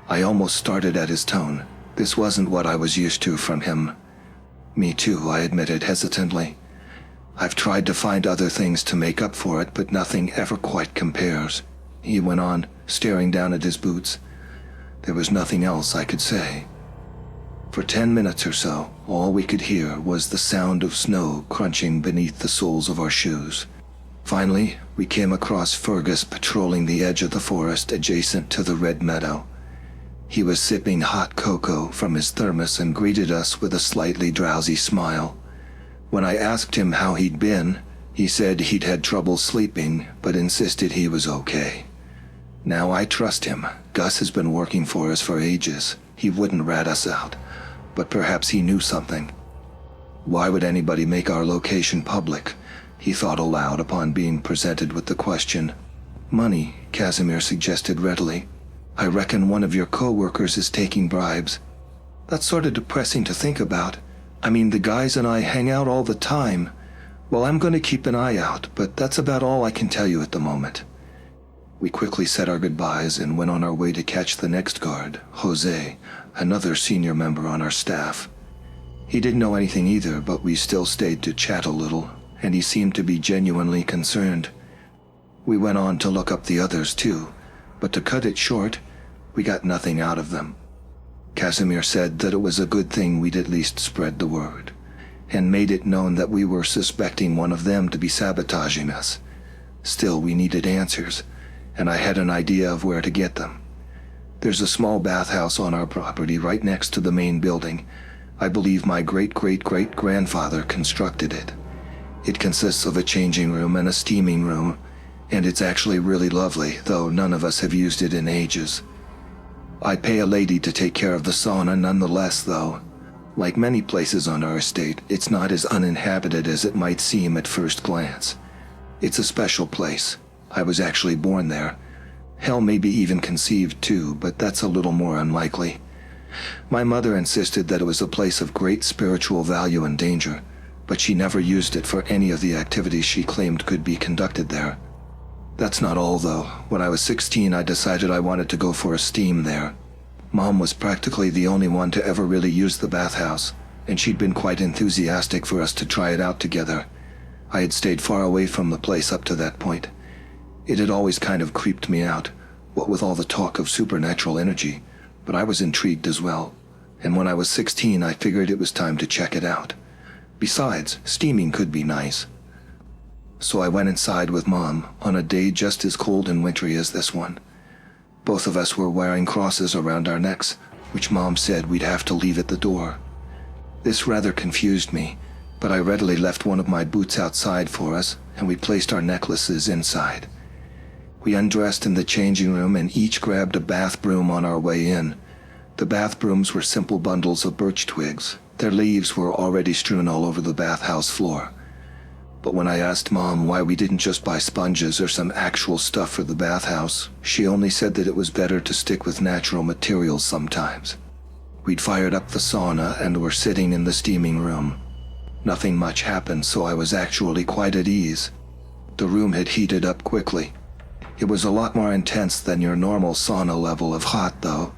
I almost started at his tone. This wasn't what I was used to from him. Me too, I admitted hesitantly. I've tried to find other things to make up for it, but nothing ever quite compares, he went on, staring down at his boots. There was nothing else I could say. For 10 minutes or so, all we could hear was the sound of snow crunching beneath the soles of our shoes. Finally, we came across Fergus patrolling the edge of the forest adjacent to the Red Meadow. He was sipping hot cocoa from his thermos and greeted us with a slightly drowsy smile. When I asked him how he'd been, he said he'd had trouble sleeping, but insisted he was okay. Now I trust him. Gus has been working for us for ages. He wouldn't rat us out, but perhaps he knew something. Why would anybody make our location public? He thought aloud upon being presented with the question. Money, Casimir suggested readily. I reckon one of your co-workers is taking bribes. That's sort of depressing to think about. I mean, the guys and I hang out all the time. Well, I'm going to keep an eye out, but that's about all I can tell you at the moment. We quickly said our goodbyes and went on our way to catch the next guard, Jose, another senior member on our staff. He didn't know anything either, but we still stayed to chat a little, and he seemed to be genuinely concerned. We went on to look up the others too, but to cut it short, we got nothing out of them. Casimir said that it was a good thing we'd at least spread the word, and made it known that we were suspecting one of them to be sabotaging us. Still, we needed answers, and I had an idea of where to get them. There's a small bathhouse on our property right next to the main building. I believe my great-great-great-grandfather constructed it. It consists of a changing room and a steaming room, and it's actually really lovely, though none of us have used it in ages. I pay a lady to take care of the sauna nonetheless, though. Like many places on our estate, it's not as uninhabited as it might seem at first glance. It's a special place. I was actually born there. Hell, maybe even conceived too, but that's a little more unlikely. My mother insisted that it was a place of great spiritual value and danger, but she never used it for any of the activities she claimed could be conducted there. That's not all, though. When I was 16, I decided I wanted to go for a steam there. Mom was practically the only one to ever really use the bathhouse, and she'd been quite enthusiastic for us to try it out together. I had stayed far away from the place up to that point. It had always kind of creeped me out, what with all the talk of supernatural energy. but I was intrigued as well, and when I was 16 I figured it was time to check it out. Besides, steaming could be nice. So I went inside with Mom on a day just as cold and wintry as this one. Both of us were wearing crosses around our necks, which Mom said we'd have to leave at the door. This rather confused me, but I readily left one of my boots outside for us, and we placed our necklaces inside. We undressed in the changing room and each grabbed a bath broom on our way in. The bath brooms were simple bundles of birch twigs. Their leaves were already strewn all over the bathhouse floor. But when I asked Mom why we didn't just buy sponges or some actual stuff for the bathhouse, she only said that it was better to stick with natural materials sometimes. We'd fired up the sauna and were sitting in the steaming room. Nothing much happened, so I was actually quite at ease. The room had heated up quickly. It was a lot more intense than your normal sauna level of hot, though.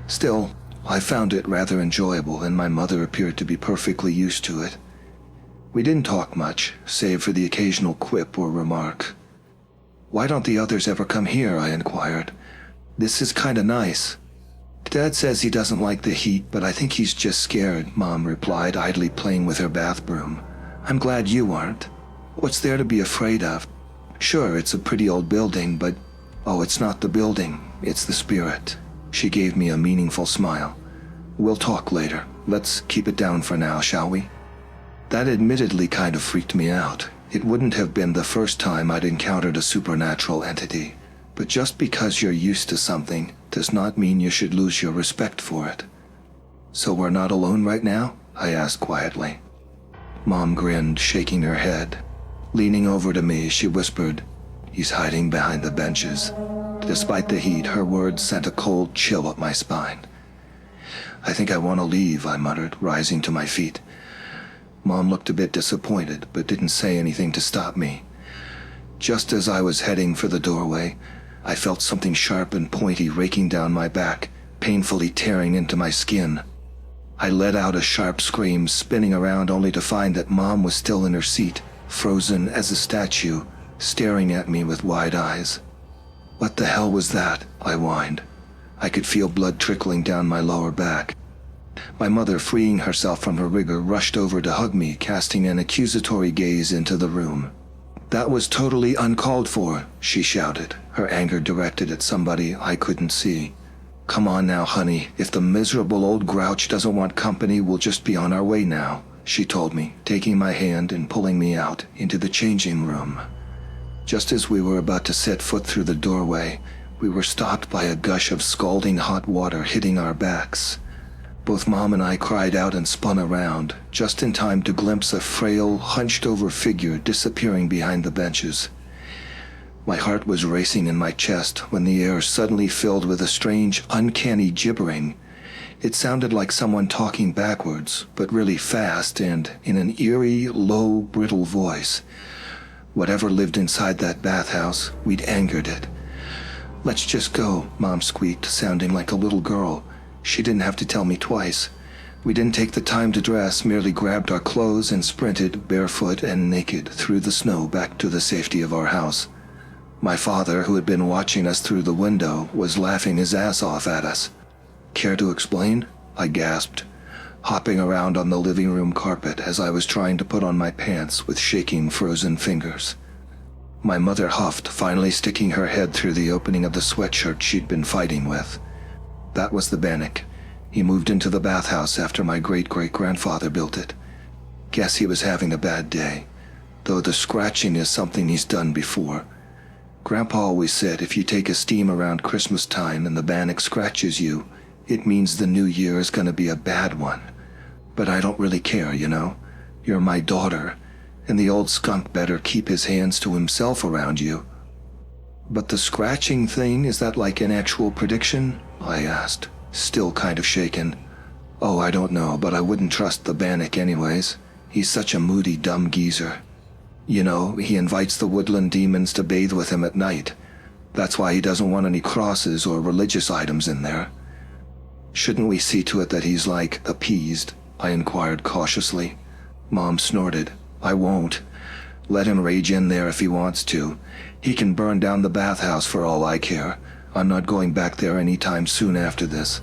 Still, I found it rather enjoyable, and my mother appeared to be perfectly used to it. We didn't talk much, save for the occasional quip or remark. "Why don't the others ever come here?" I inquired. "This is kinda nice." "Dad says he doesn't like the heat, but I think he's just scared," Mom replied, idly playing with her bath broom. "I'm glad you aren't. What's there to be afraid of? Sure, it's a pretty old building, but oh, it's not the building, it's the spirit." She gave me a meaningful smile. "We'll talk later. Let's keep it down for now, shall we?" That admittedly kind of freaked me out. It wouldn't have been the first time I'd encountered a supernatural entity, but just because you're used to something does not mean you should lose your respect for it. "So we're not alone right now?" I asked quietly. Mom grinned, shaking her head. Leaning over to me, she whispered, "He's hiding behind the benches." Despite the heat, her words sent a cold chill up my spine. "I think I want to leave," I muttered, rising to my feet. Mom looked a bit disappointed, but didn't say anything to stop me. Just as I was heading for the doorway, I felt something sharp and pointy raking down my back, painfully tearing into my skin. I let out a sharp scream, spinning around only to find that Mom was still in her seat, frozen as a statue, staring at me with wide eyes. "What the hell was that?" I whined. I could feel blood trickling down my lower back. My mother, freeing herself from her rigor, rushed over to hug me, casting an accusatory gaze into the room. "That was totally uncalled for," she shouted, her anger directed at somebody I couldn't see. "Come on now, honey. If the miserable old grouch doesn't want company, we'll just be on our way now," she told me, taking my hand and pulling me out into the changing room. Just as we were about to set foot through the doorway, we were stopped by a gush of scalding hot water hitting our backs. Both Mom and I cried out and spun around, just in time to glimpse a frail, hunched-over figure disappearing behind the benches. My heart was racing in my chest when the air suddenly filled with a strange, uncanny gibbering. It sounded like someone talking backwards, but really fast and in an eerie, low, brittle voice. Whatever lived inside that bathhouse, we'd angered it. "Let's just go," Mom squeaked, sounding like a little girl. She didn't have to tell me twice. We didn't take the time to dress, merely grabbed our clothes and sprinted, barefoot and naked, through the snow back to the safety of our house. My father, who had been watching us through the window, was laughing his ass off at us. "Care to explain?" I gasped, hopping around on the living room carpet as I was trying to put on my pants with shaking, frozen fingers. My mother huffed, finally sticking her head through the opening of the sweatshirt she'd been fighting with. "That was the Bannock. He moved into the bathhouse after my great-great-grandfather built it. Guess he was having a bad day, though the scratching is something he's done before. Grandpa always said if you take a steam around Christmas time and the Bannock scratches you, it means the new year is going to be a bad one. But I don't really care, you know. You're my daughter, and the old skunk better keep his hands to himself around you." "But the scratching thing, is that like an actual prediction?" I asked, still kind of shaken. "Oh, I don't know, but I wouldn't trust the Bannock anyways. He's such a moody, dumb geezer. You know, he invites the woodland demons to bathe with him at night. That's why he doesn't want any crosses or religious items in there." "Shouldn't we see to it that he's, like, appeased?" I inquired cautiously. Mom snorted. "I won't. Let him rage in there if he wants to. He can burn down the bathhouse for all I care. I'm not going back there any time soon after this."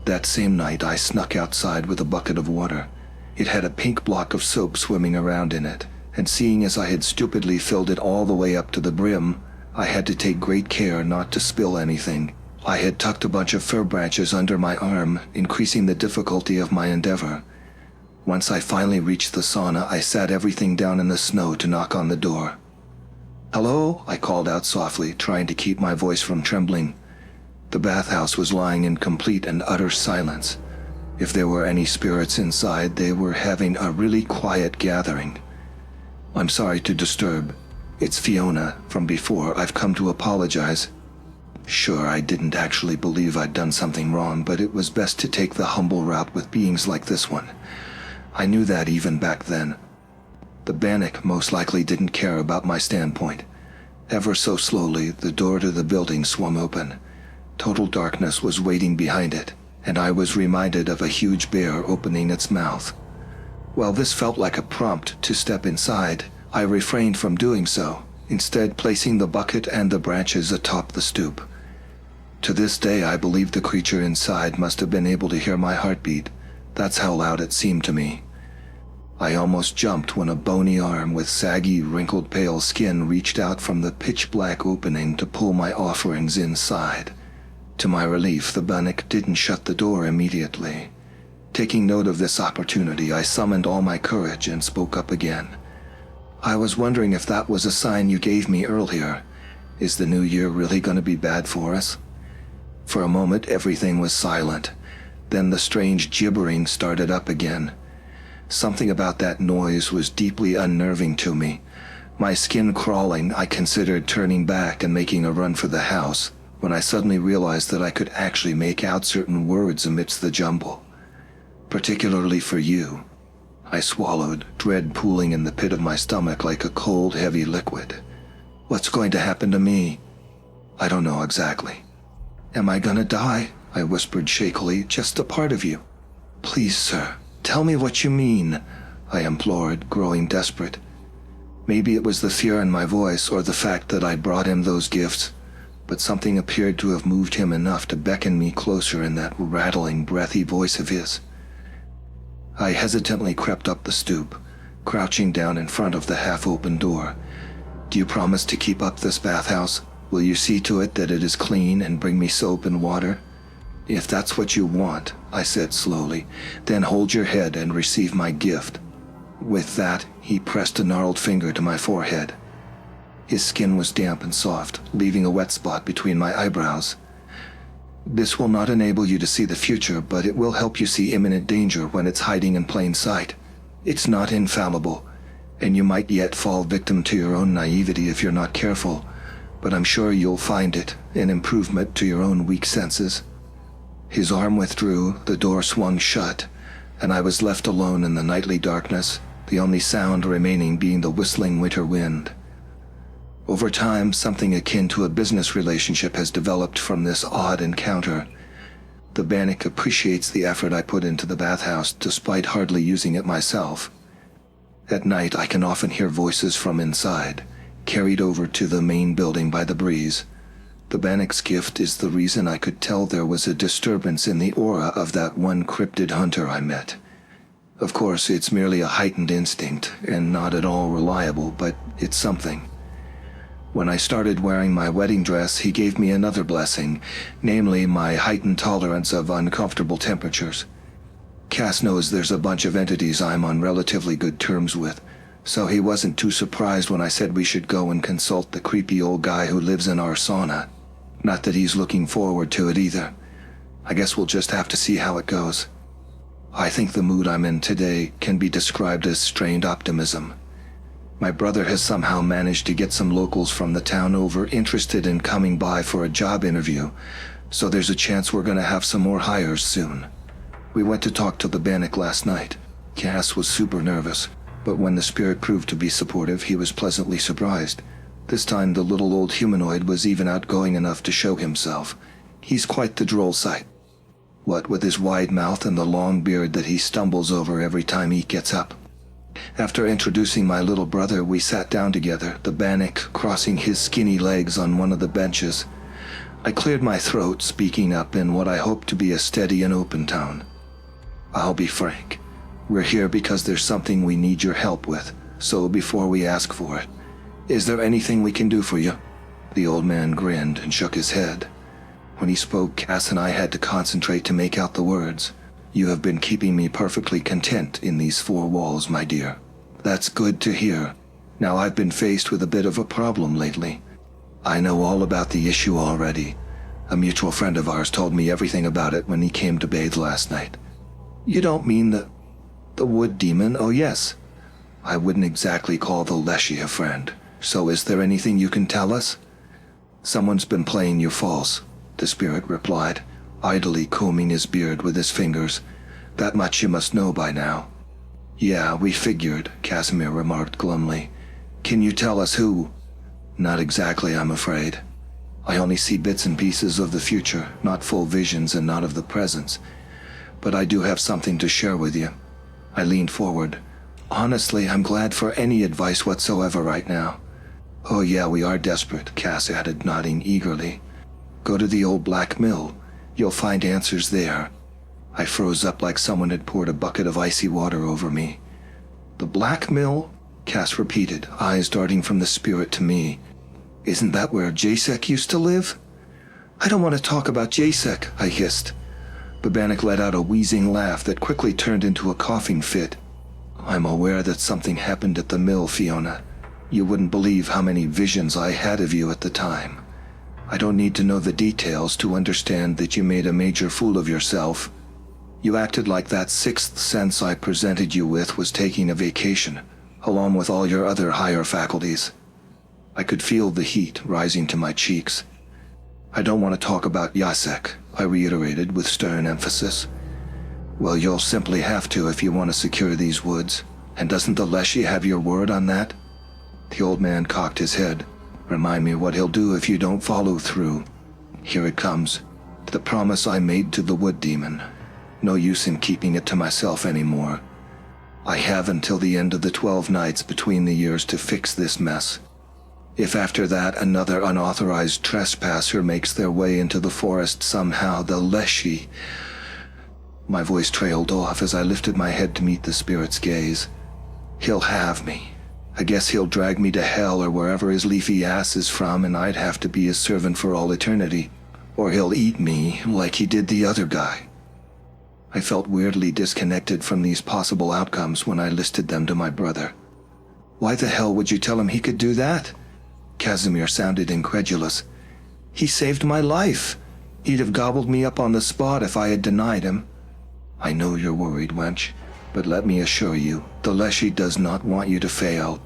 That same night, I snuck outside with a bucket of water. It had a pink block of soap swimming around in it, and seeing as I had stupidly filled it all the way up to the brim, I had to take great care not to spill anything. I had tucked a bunch of fir branches under my arm, increasing the difficulty of my endeavor. Once I finally reached the sauna, I sat everything down in the snow to knock on the door. "Hello?" I called out softly, trying to keep my voice from trembling. The bathhouse was lying in complete and utter silence. If there were any spirits inside, they were having a really quiet gathering. "I'm sorry to disturb. It's Fiona, from before. I've come to apologize." Sure, I didn't actually believe I'd done something wrong, but it was best to take the humble route with beings like this one. I knew that even back then. The Bannock most likely didn't care about my standpoint. Ever so slowly, the door to the building swung open. Total darkness was waiting behind it, and I was reminded of a huge bear opening its mouth. While this felt like a prompt to step inside, I refrained from doing so, instead placing the bucket and the branches atop the stoop. To this day, I believe the creature inside must have been able to hear my heartbeat. That's how loud it seemed to me. I almost jumped when a bony arm with saggy, wrinkled pale skin reached out from the pitch-black opening to pull my offerings inside. To my relief, the Bannock didn't shut the door immediately. Taking note of this opportunity, I summoned all my courage and spoke up again. "I was wondering if that was a sign you gave me earlier. Is the new year really going to be bad for us?" For a moment, everything was silent. Then the strange gibbering started up again. Something about that noise was deeply unnerving to me. My skin crawling, I considered turning back and making a run for the house, when I suddenly realized that I could actually make out certain words amidst the jumble. "Particularly for you." I swallowed, dread pooling in the pit of my stomach like a cold, heavy liquid. "What's going to happen to me?" "I don't know exactly." "Am I gonna die?" I whispered shakily. "Just a part of you." "Please, sir, tell me what you mean," I implored, growing desperate. Maybe it was the fear in my voice or the fact that I'd brought him those gifts, but something appeared to have moved him enough to beckon me closer in that rattling, breathy voice of his. I hesitantly crept up the stoop, crouching down in front of the half-open door. "Do you promise to keep up this bathhouse? Will you see to it that it is clean and bring me soap and water?" "If that's what you want," I said slowly, "then hold your head and receive my gift." With that, he pressed a gnarled finger to my forehead. His skin was damp and soft, leaving a wet spot between my eyebrows. "This will not enable you to see the future, but it will help you see imminent danger when it's hiding in plain sight. It's not infallible, and you might yet fall victim to your own naivety if you're not careful, but I'm sure you'll find it an improvement to your own weak senses." His arm withdrew, the door swung shut, and I was left alone in the nightly darkness, the only sound remaining being the whistling winter wind. Over time, something akin to a business relationship has developed from this odd encounter. The Bannock appreciates the effort I put into the bathhouse, despite hardly using it myself. At night, I can often hear voices from inside, carried over to the main building by the breeze. The Bannock's gift is the reason I could tell there was a disturbance in the aura of that one Cryptid Hunter I met. Of course, it's merely a heightened instinct, and not at all reliable, but it's something. When I started wearing my wedding dress, he gave me another blessing, namely my heightened tolerance of uncomfortable temperatures. Cass knows there's a bunch of entities I'm on relatively good terms with, so he wasn't too surprised when I said we should go and consult the creepy old guy who lives in our sauna. Not that he's looking forward to it either. I guess we'll just have to see how it goes. I think the mood I'm in today can be described as strained optimism. My brother has somehow managed to get some locals from the town over interested in coming by for a job interview, so there's a chance we're going to have some more hires soon. We went to talk to the Bannock last night. Cass was super nervous, but when the spirit proved to be supportive, he was pleasantly surprised. This time the little old humanoid was even outgoing enough to show himself. He's quite the droll sight. What with his wide mouth and the long beard that he stumbles over every time he gets up. After introducing my little brother, we sat down together, the Bannock crossing his skinny legs on one of the benches. I cleared my throat, speaking up in what I hoped to be a steady and open tone. I'll be frank. We're here because there's something we need your help with, so before we ask for it, is there anything we can do for you? The old man grinned and shook his head. When he spoke, Cass and I had to concentrate to make out the words. You have been keeping me perfectly content in these four walls, my dear. That's good to hear. Now I've been faced with a bit of a problem lately. I know all about the issue already. A mutual friend of ours told me everything about it when he came to bathe last night. You don't mean the wood demon? Oh yes. I wouldn't exactly call the Leshy a friend. So is there anything you can tell us? Someone's been playing you false, the spirit replied, idly combing his beard with his fingers. That much you must know by now. Yeah, we figured, Casimir remarked glumly. Can you tell us who? Not exactly, I'm afraid. I only see bits and pieces of the future, not full visions and not of the present. But I do have something to share with you. I leaned forward. Honestly, I'm glad for any advice whatsoever right now. Oh yeah, we are desperate, Cass added, nodding eagerly. Go to the old black mill. You'll find answers there. I froze up like someone had poured a bucket of icy water over me. The black mill? Cass repeated, eyes darting from the spirit to me. Isn't that where Jasek used to live? I don't want to talk about Jasek, I hissed. Babanik let out a wheezing laugh that quickly turned into a coughing fit. I'm aware that something happened at the mill, Fiona. You wouldn't believe how many visions I had of you at the time. I don't need to know the details to understand that you made a major fool of yourself. You acted like that sixth sense I presented you with was taking a vacation, along with all your other higher faculties. I could feel the heat rising to my cheeks. I don't want to talk about Jasek, I reiterated with stern emphasis. Well, you'll simply have to if you want to secure these woods. And doesn't the Leshy have your word on that? The old man cocked his head. Remind me what he'll do if you don't follow through. Here it comes. The promise I made to the wood demon. No use in keeping it to myself anymore. I have until the end of the 12 nights between the years to fix this mess. If after that another unauthorized trespasser makes their way into the forest somehow, the Leshy... My voice trailed off as I lifted my head to meet the spirit's gaze. He'll have me. I guess he'll drag me to hell or wherever his leafy ass is from, and I'd have to be his servant for all eternity. Or he'll eat me like he did the other guy. I felt weirdly disconnected from these possible outcomes when I listed them to my brother. Why the hell would you tell him he could do that? Casimir sounded incredulous. He saved my life. He'd have gobbled me up on the spot if I had denied him. I know you're worried, wench, but let me assure you, the Leshy does not want you to fail,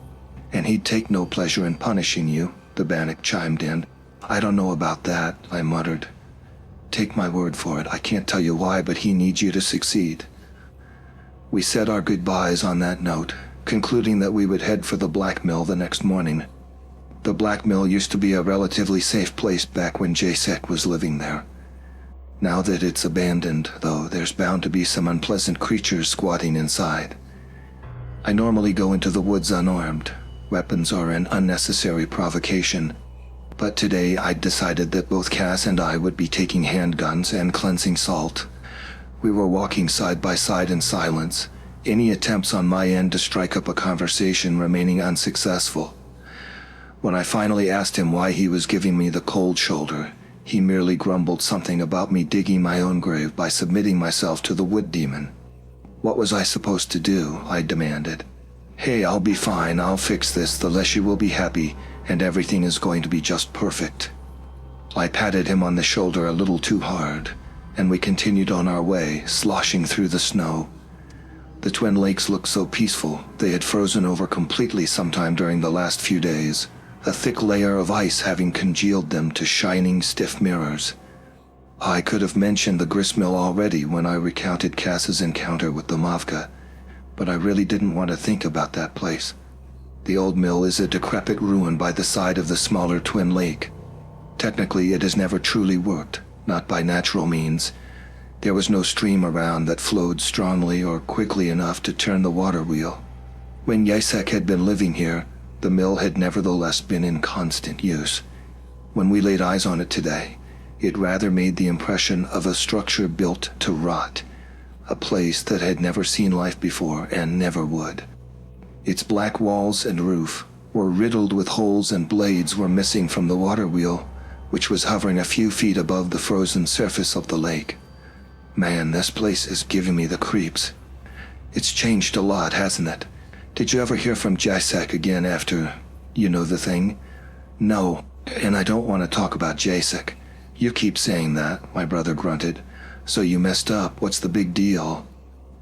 and he'd take no pleasure in punishing you, the Bannock chimed in. I don't know about that, I muttered. Take my word for it, I can't tell you why, but he needs you to succeed. We said our goodbyes on that note, concluding that we would head for the Black Mill the next morning. The Black Mill used to be a relatively safe place back when Jasek was living there. Now that it's abandoned, though, there's bound to be some unpleasant creatures squatting inside. I normally go into the woods unarmed. Weapons are an unnecessary provocation. But today I'd decided that both Cass and I would be taking handguns and cleansing salt. We were walking side by side in silence, any attempts on my end to strike up a conversation remaining unsuccessful. When I finally asked him why he was giving me the cold shoulder, he merely grumbled something about me digging my own grave by submitting myself to the wood demon. What was I supposed to do? I demanded. Hey, I'll be fine, I'll fix this, the Leshy will be happy, and everything is going to be just perfect. I patted him on the shoulder a little too hard, and we continued on our way, sloshing through the snow. The Twin Lakes looked so peaceful, they had frozen over completely sometime during the last few days, a thick layer of ice having congealed them to shining, stiff mirrors. I could have mentioned the gristmill already when I recounted Cass's encounter with the Mavka, but I really didn't want to think about that place. The old mill is a decrepit ruin by the side of the smaller Twin Lake. Technically, it has never truly worked, not by natural means. There was no stream around that flowed strongly or quickly enough to turn the water wheel. When Jasek had been living here, the mill had nevertheless been in constant use. When we laid eyes on it today, It rather made the impression of a structure built to rot, a place that had never seen life before and never would. Its black walls and roof were riddled with holes, and blades were missing from the water wheel, which was hovering a few feet above the frozen surface of the lake. Man, this place is giving me the creeps. It's changed a lot, hasn't it? Did you ever hear from Jacek again after, you know the thing? No, and I don't want to talk about Jacek. You keep saying that, my brother grunted. So you messed up, what's the big deal?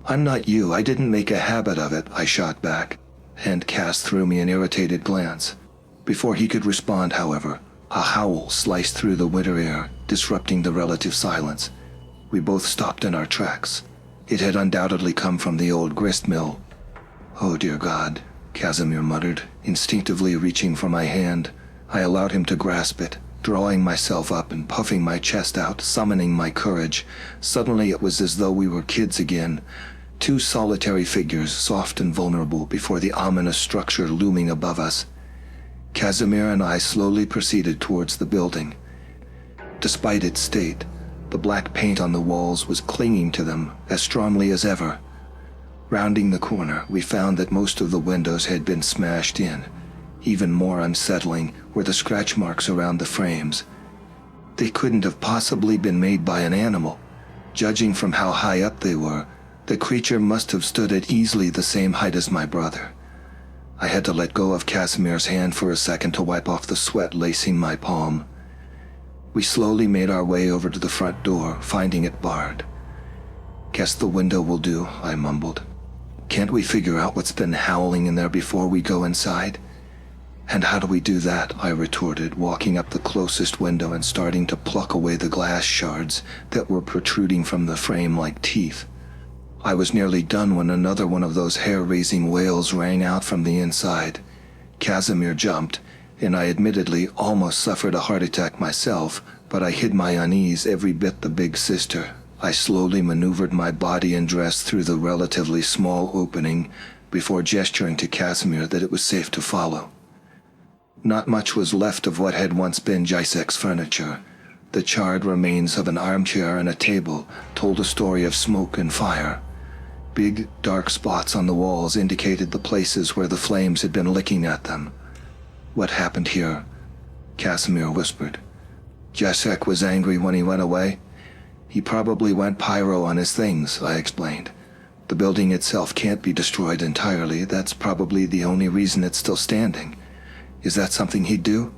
I'm not you, I didn't make a habit of it, I shot back, and Cass threw me an irritated glance. Before he could respond, however, a howl sliced through the winter air, disrupting the relative silence. We both stopped in our tracks. It had undoubtedly come from the old grist mill. Oh dear God, Casimir muttered, instinctively reaching for my hand. I allowed him to grasp it, drawing myself up and puffing my chest out, summoning my courage. Suddenly it was as though we were kids again, two solitary figures, soft and vulnerable, before the ominous structure looming above us. Casimir and I slowly proceeded towards the building. Despite its state, the black paint on the walls was clinging to them as strongly as ever. Rounding the corner, we found that most of the windows had been smashed in. Even more unsettling were the scratch marks around the frames. They couldn't have possibly been made by an animal. Judging from how high up they were, the creature must have stood at easily the same height as my brother. I had to let go of Casimir's hand for a second to wipe off the sweat lacing my palm. We slowly made our way over to the front door, finding it barred. Guess the window will do, I mumbled. Can't we figure out what's been howling in there before we go inside? And how do we do that? I retorted, walking up the closest window and starting to pluck away the glass shards that were protruding from the frame like teeth. I was nearly done when another one of those hair-raising wails rang out from the inside. Casimir jumped, and I admittedly almost suffered a heart attack myself, but I hid my unease every bit the big sister. I slowly maneuvered my body and dress through the relatively small opening before gesturing to Casimir that it was safe to follow. Not much was left of what had once been Jacek's furniture. The charred remains of an armchair and a table told a story of smoke and fire. Big, dark spots on the walls indicated the places where the flames had been licking at them. What happened here? Casimir whispered. Jacek was angry when he went away. He probably went pyro on his things, I explained. The building itself can't be destroyed entirely. That's probably the only reason it's still standing. Is that something he'd do?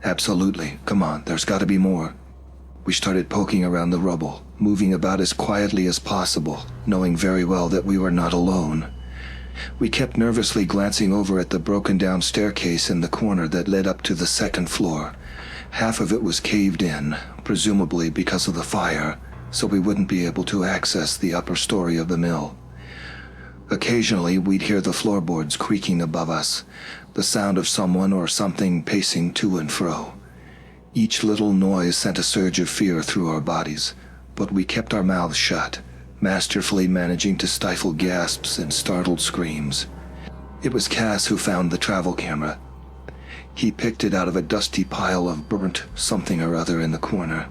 Absolutely. Come on, there's got to be more. We started poking around the rubble, moving about as quietly as possible, knowing very well that we were not alone. We kept nervously glancing over at the broken-down staircase in the corner that led up to the second floor. Half of it was caved in, presumably because of the fire, so we wouldn't be able to access the upper story of the mill. Occasionally, we'd hear the floorboards creaking above us, the sound of someone or something pacing to and fro. Each little noise sent a surge of fear through our bodies, but we kept our mouths shut, masterfully managing to stifle gasps and startled screams. It was Cass who found the travel camera. He picked it out of a dusty pile of burnt something or other in the corner.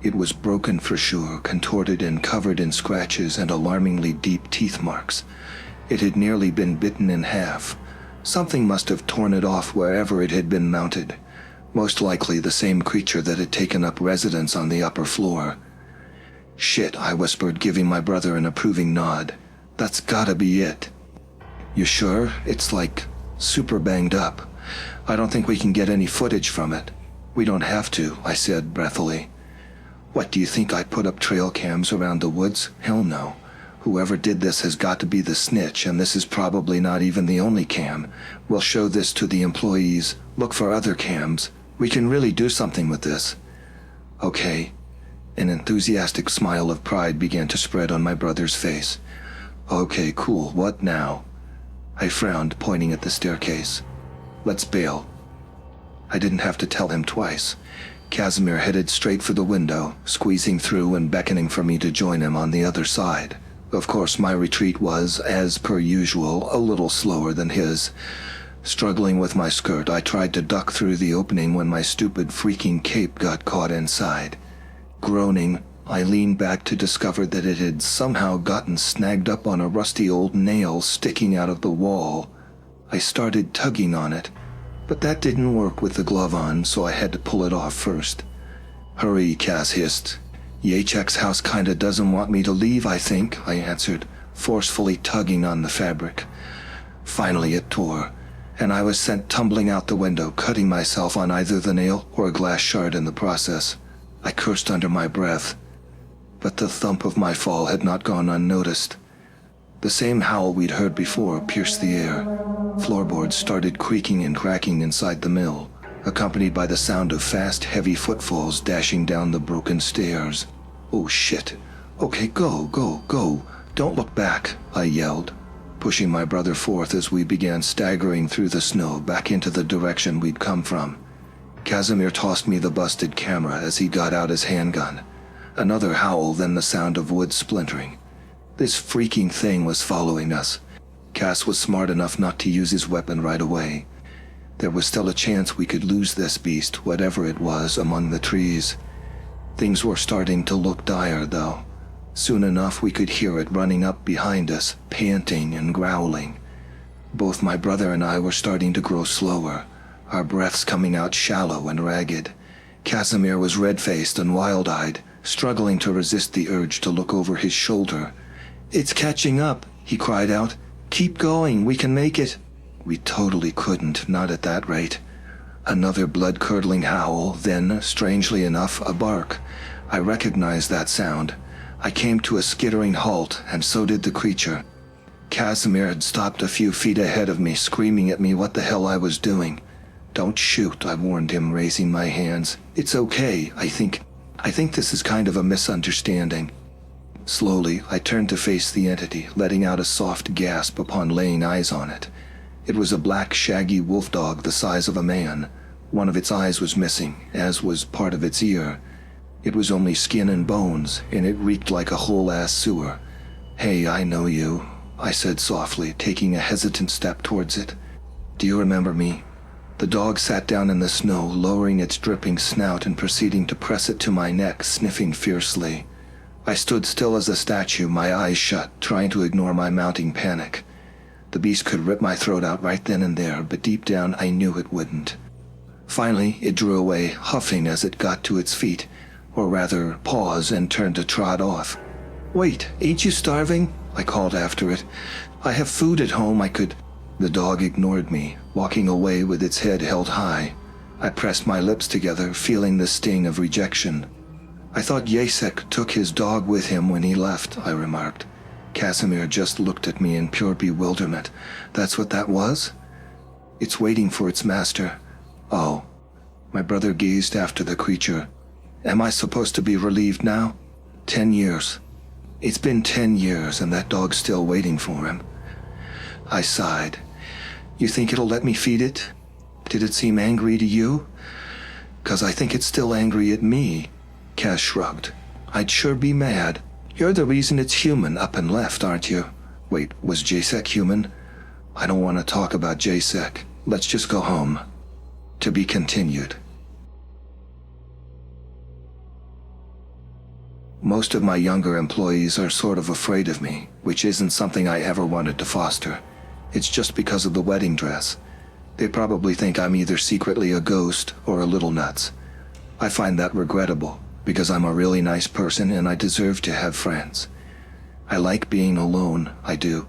It was broken for sure, contorted and covered in scratches and alarmingly deep teeth marks. It had nearly been bitten in half. Something must have torn it off wherever it had been mounted. Most likely the same creature that had taken up residence on the upper floor. Shit, I whispered, giving my brother an approving nod. That's gotta be it. You sure? It's like super banged up. I don't think we can get any footage from it. We don't have to, I said breathily. What, do you think I put up trail cams around the woods? Hell no. Whoever did this has got to be the snitch, and this is probably not even the only cam. We'll show this to the employees. Look for other cams. We can really do something with this. Okay. An enthusiastic smile of pride began to spread on my brother's face. Okay, cool. What now? I frowned, pointing at the staircase. Let's bail. I didn't have to tell him twice. Casimir headed straight for the window, squeezing through and beckoning for me to join him on the other side. Of course, my retreat was, as per usual, a little slower than his. Struggling with my skirt, I tried to duck through the opening when my stupid freaking cape got caught inside. Groaning, I leaned back to discover that it had somehow gotten snagged up on a rusty old nail sticking out of the wall. I started tugging on it, but that didn't work with the glove on, so I had to pull it off first. "Hurry," Cass hissed. "Yachek's house kinda doesn't want me to leave, I think," I answered, forcefully tugging on the fabric. Finally it tore, and I was sent tumbling out the window, cutting myself on either the nail or a glass shard in the process. I cursed under my breath, but the thump of my fall had not gone unnoticed. The same howl we'd heard before pierced the air. Floorboards started creaking and cracking inside the mill, accompanied by the sound of fast, heavy footfalls dashing down the broken stairs. "Oh shit. Okay, go, go, go. Don't look back," I yelled, pushing my brother forth as we began staggering through the snow back into the direction we'd come from. Casimir tossed me the busted camera as he got out his handgun. Another howl, then the sound of wood splintering. This freaking thing was following us. Cass was smart enough not to use his weapon right away. There was still a chance we could lose this beast, whatever it was, among the trees. Things were starting to look dire, though. Soon enough we could hear it running up behind us, panting and growling. Both my brother and I were starting to grow slower, our breaths coming out shallow and ragged. Casimir was red-faced and wild-eyed, struggling to resist the urge to look over his shoulder. "It's catching up," he cried out. "Keep going, we can make it." We totally couldn't, not at that rate. Another blood-curdling howl, then, strangely enough, a bark. I recognized that sound. I came to a skittering halt, and so did the creature. Casimir had stopped a few feet ahead of me, screaming at me what the hell I was doing. "Don't shoot," I warned him, raising my hands. "It's okay, I think this is kind of a misunderstanding." Slowly, I turned to face the entity, letting out a soft gasp upon laying eyes on it. It was a black, shaggy wolf dog the size of a man. One of its eyes was missing, as was part of its ear. It was only skin and bones, and it reeked like a whole-ass sewer. "Hey, I know you," I said softly, taking a hesitant step towards it. "Do you remember me?" The dog sat down in the snow, lowering its dripping snout and proceeding to press it to my neck, sniffing fiercely. I stood still as a statue, my eyes shut, trying to ignore my mounting panic. The beast could rip my throat out right then and there, but deep down I knew it wouldn't. Finally, it drew away, huffing as it got to its feet, or rather, paused and turned to trot off. "Wait, ain't you starving?" I called after it. "I have food at home I could—" The dog ignored me, walking away with its head held high. I pressed my lips together, feeling the sting of rejection. "I thought Yasek took his dog with him when he left," I remarked. Casimir just looked at me in pure bewilderment. "That's what that was?" "It's waiting for its master." "Oh." My brother gazed after the creature. "Am I supposed to be relieved now?" 10 years. It's been 10 years and that dog's still waiting for him." I sighed. "You think it'll let me feed it? Did it seem angry to you?" "'Cause I think it's still angry at me." Cass shrugged. "I'd sure be mad. You're the reason it's human up and left, aren't you?" "Wait, was Jasek human?" "I don't want to talk about Jasek. Let's just go home." To be continued. Most of my younger employees are sort of afraid of me, which isn't something I ever wanted to foster. It's just because of the wedding dress. They probably think I'm either secretly a ghost or a little nuts. I find that regrettable, because I'm a really nice person and I deserve to have friends. I like being alone, I do,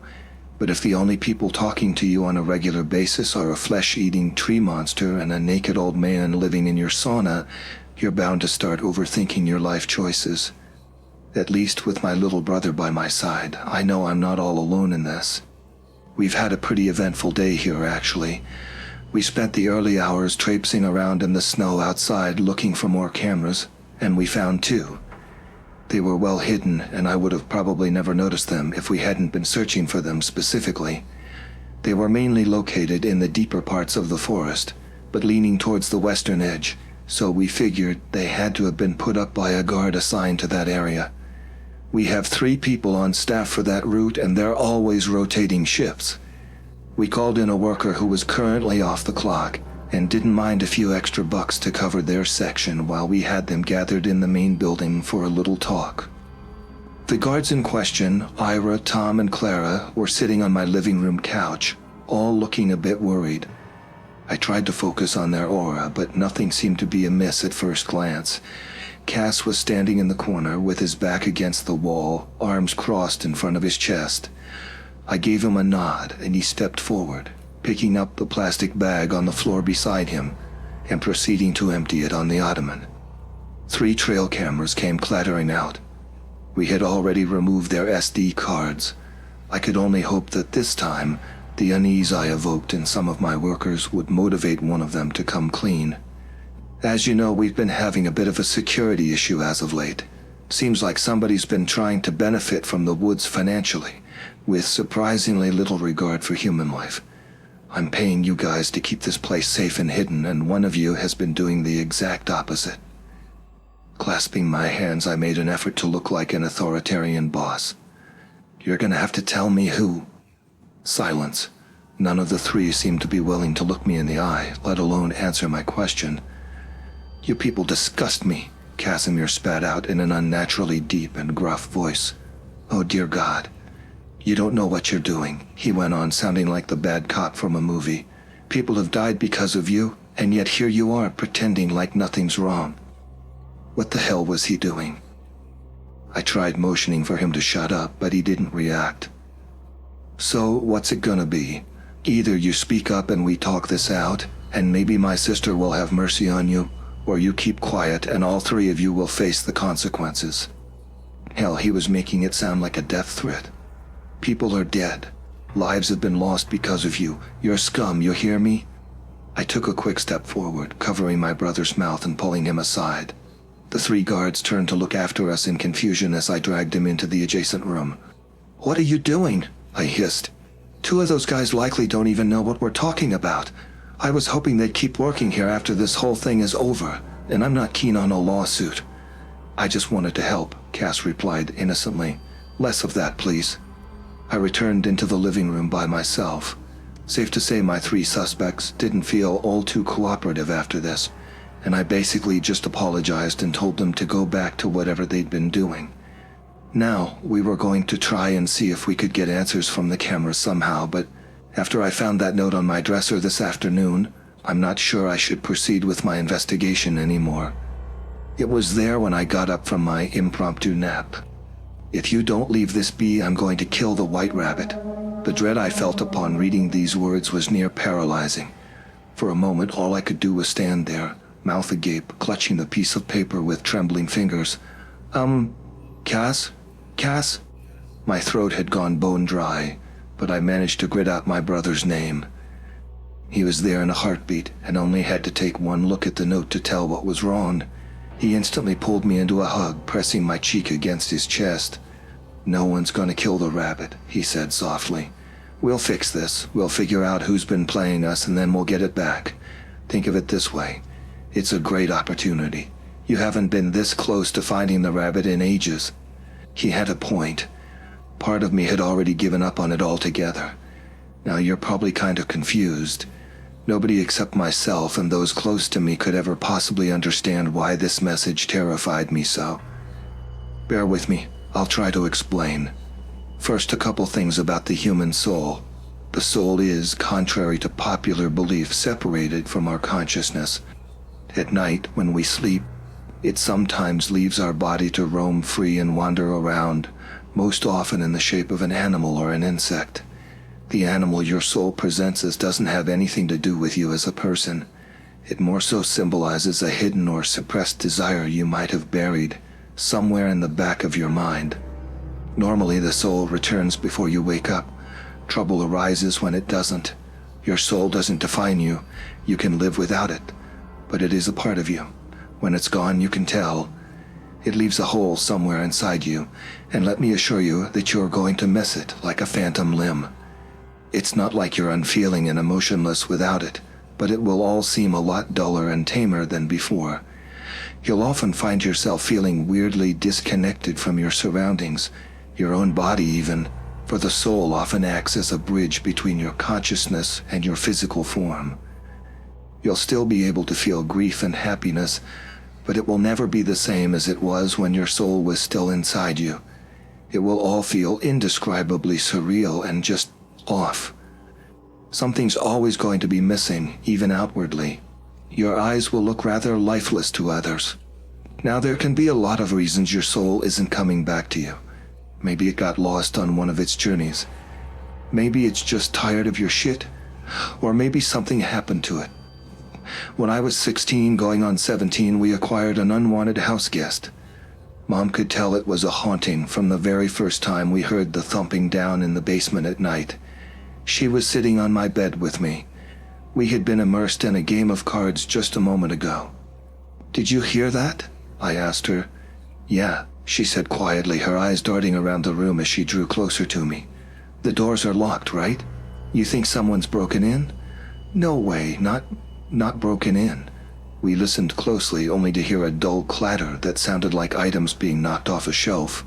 but if the only people talking to you on a regular basis are a flesh-eating tree monster and a naked old man living in your sauna, you're bound to start overthinking your life choices. At least with my little brother by my side, I know I'm not all alone in this. We've had a pretty eventful day here, actually. We spent the early hours traipsing around in the snow outside looking for more cameras, and we found 2. They were well hidden, and I would have probably never noticed them if we hadn't been searching for them specifically. They were mainly located in the deeper parts of the forest, but leaning towards the western edge, so we figured they had to have been put up by a guard assigned to that area. We have 3 people on staff for that route, and they're always rotating shifts. We called in a worker who was currently off the clock, and didn't mind a few extra bucks to cover their section while we had them gathered in the main building for a little talk. The guards in question, Ira, Tom, and Clara, were sitting on my living room couch, all looking a bit worried. I tried to focus on their aura, but nothing seemed to be amiss at first glance. Cass was standing in the corner with his back against the wall, arms crossed in front of his chest. I gave him a nod, and he stepped forward, picking up the plastic bag on the floor beside him and proceeding to empty it on the ottoman. 3 trail cameras came clattering out. We had already removed their SD cards. I could only hope that this time, the unease I evoked in some of my workers would motivate one of them to come clean. As you know, we've been having a bit of a security issue as of late. Seems like somebody's been trying to benefit from the woods financially, with surprisingly little regard for human life. I'm paying you guys to keep this place safe and hidden, and one of you has been doing the exact opposite. Clasping my hands, I made an effort to look like an authoritarian boss. You're gonna have to tell me who. Silence. None of the 3 seemed to be willing to look me in the eye, let alone answer my question. You people disgust me, Casimir spat out in an unnaturally deep and gruff voice. Oh dear God. You don't know what you're doing, he went on, sounding like the bad cop from a movie. People have died because of you, and yet here you are pretending like nothing's wrong. What the hell was he doing? I tried motioning for him to shut up, but he didn't react. So, what's it gonna be? Either you speak up and we talk this out, and maybe my sister will have mercy on you, or you keep quiet and all 3 of you will face the consequences. Hell, he was making it sound like a death threat. People are dead. Lives have been lost because of you. You're scum, you hear me? I took a quick step forward, covering my brother's mouth and pulling him aside. The 3 guards turned to look after us in confusion as I dragged him into the adjacent room. What are you doing? I hissed. 2 of those guys likely don't even know what we're talking about. I was hoping they'd keep working here after this whole thing is over, and I'm not keen on a lawsuit. I just wanted to help, Cass replied innocently. Less of that, please. I returned into the living room by myself. Safe to say my 3 suspects didn't feel all too cooperative after this, and I basically just apologized and told them to go back to whatever they'd been doing. Now, we were going to try and see if we could get answers from the cameras somehow, but after I found that note on my dresser this afternoon, I'm not sure I should proceed with my investigation anymore. It was there when I got up from my impromptu nap. If you don't leave this be, I'm going to kill the white rabbit. The dread I felt upon reading these words was near paralyzing. For a moment, all I could do was stand there, mouth agape, clutching the piece of paper with trembling fingers. Cass? My throat had gone bone dry, but I managed to grit out my brother's name. He was there in a heartbeat, and only had to take one look at the note to tell what was wrong. He instantly pulled me into a hug, pressing my cheek against his chest. No one's gonna kill the rabbit, he said softly. We'll fix this. We'll figure out who's been playing us, and then we'll get it back. Think of it this way. It's a great opportunity. You haven't been this close to finding the rabbit in ages. He had a point. Part of me had already given up on it altogether. Now you're probably kind of confused. Nobody except myself and those close to me could ever possibly understand why this message terrified me so. Bear with me, I'll try to explain. First, a couple things about the human soul. The soul is, contrary to popular belief, separated from our consciousness. At night, when we sleep, it sometimes leaves our body to roam free and wander around, most often in the shape of an animal or an insect. The animal your soul presents as doesn't have anything to do with you as a person. It more so symbolizes a hidden or suppressed desire you might have buried somewhere in the back of your mind. Normally, the soul returns before you wake up. Trouble arises when it doesn't. Your soul doesn't define you. You can live without it, but it is a part of you. When it's gone, you can tell. It leaves a hole somewhere inside you, and let me assure you that you're going to miss it like a phantom limb. It's not like you're unfeeling and emotionless without it, but it will all seem a lot duller and tamer than before. You'll often find yourself feeling weirdly disconnected from your surroundings, your own body even, for the soul often acts as a bridge between your consciousness and your physical form. You'll still be able to feel grief and happiness, but it will never be the same as it was when your soul was still inside you. It will all feel indescribably surreal and just off. Something's always going to be missing, even outwardly. Your eyes will look rather lifeless to others. Now, there can be a lot of reasons your soul isn't coming back to you. Maybe it got lost on one of its journeys. Maybe it's just tired of your shit. Or maybe something happened to it. When I was 16, going on 17, we acquired an unwanted house guest. Mom could tell it was a haunting from the very first time we heard the thumping down in the basement at night. She was sitting on my bed with me. We had been immersed in a game of cards just a moment ago. "Did you hear that?" I asked her. "Yeah," she said quietly, her eyes darting around the room as she drew closer to me. "The doors are locked, right? You think someone's broken in?" "No way, not broken in." We listened closely, only to hear a dull clatter that sounded like items being knocked off a shelf.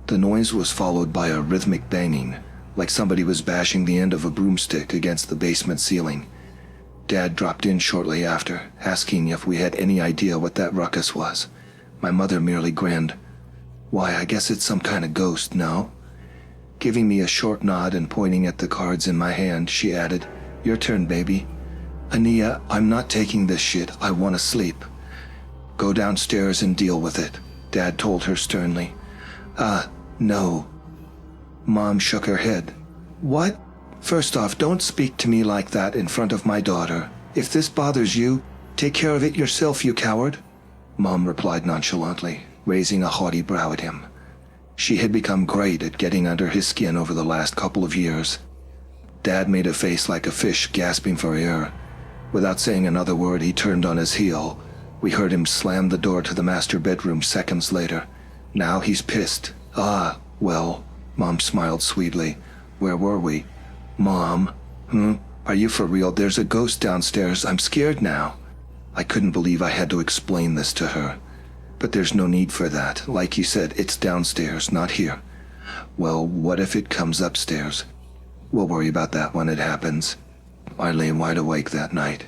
The noise was followed by a rhythmic banging, like somebody was bashing the end of a broomstick against the basement ceiling. Dad dropped in shortly after, asking if we had any idea what that ruckus was. My mother merely grinned. "Why, I guess it's some kind of ghost, no?" Giving me a short nod and pointing at the cards in my hand, she added, "Your turn, baby." "Ania, I'm not taking this shit. I want to sleep." "Go downstairs and deal with it," Dad told her sternly. No." Mom shook her head. "What? First off, don't speak to me like that in front of my daughter. If this bothers you, take care of it yourself, you coward," Mom replied nonchalantly, raising a haughty brow at him. She had become great at getting under his skin over the last couple of years. Dad made a face like a fish gasping for air. Without saying another word, he turned on his heel. We heard him slam the door to the master bedroom seconds later. Now he's pissed. Well, Mom smiled sweetly. "Where were we?" "Mom, are you for real? There's a ghost downstairs. I'm scared now." I couldn't believe I had to explain this to her. "But there's no need for that. Like you said, it's downstairs, not here." "Well, what if it comes upstairs?" "We'll worry about that when it happens." I lay wide awake that night.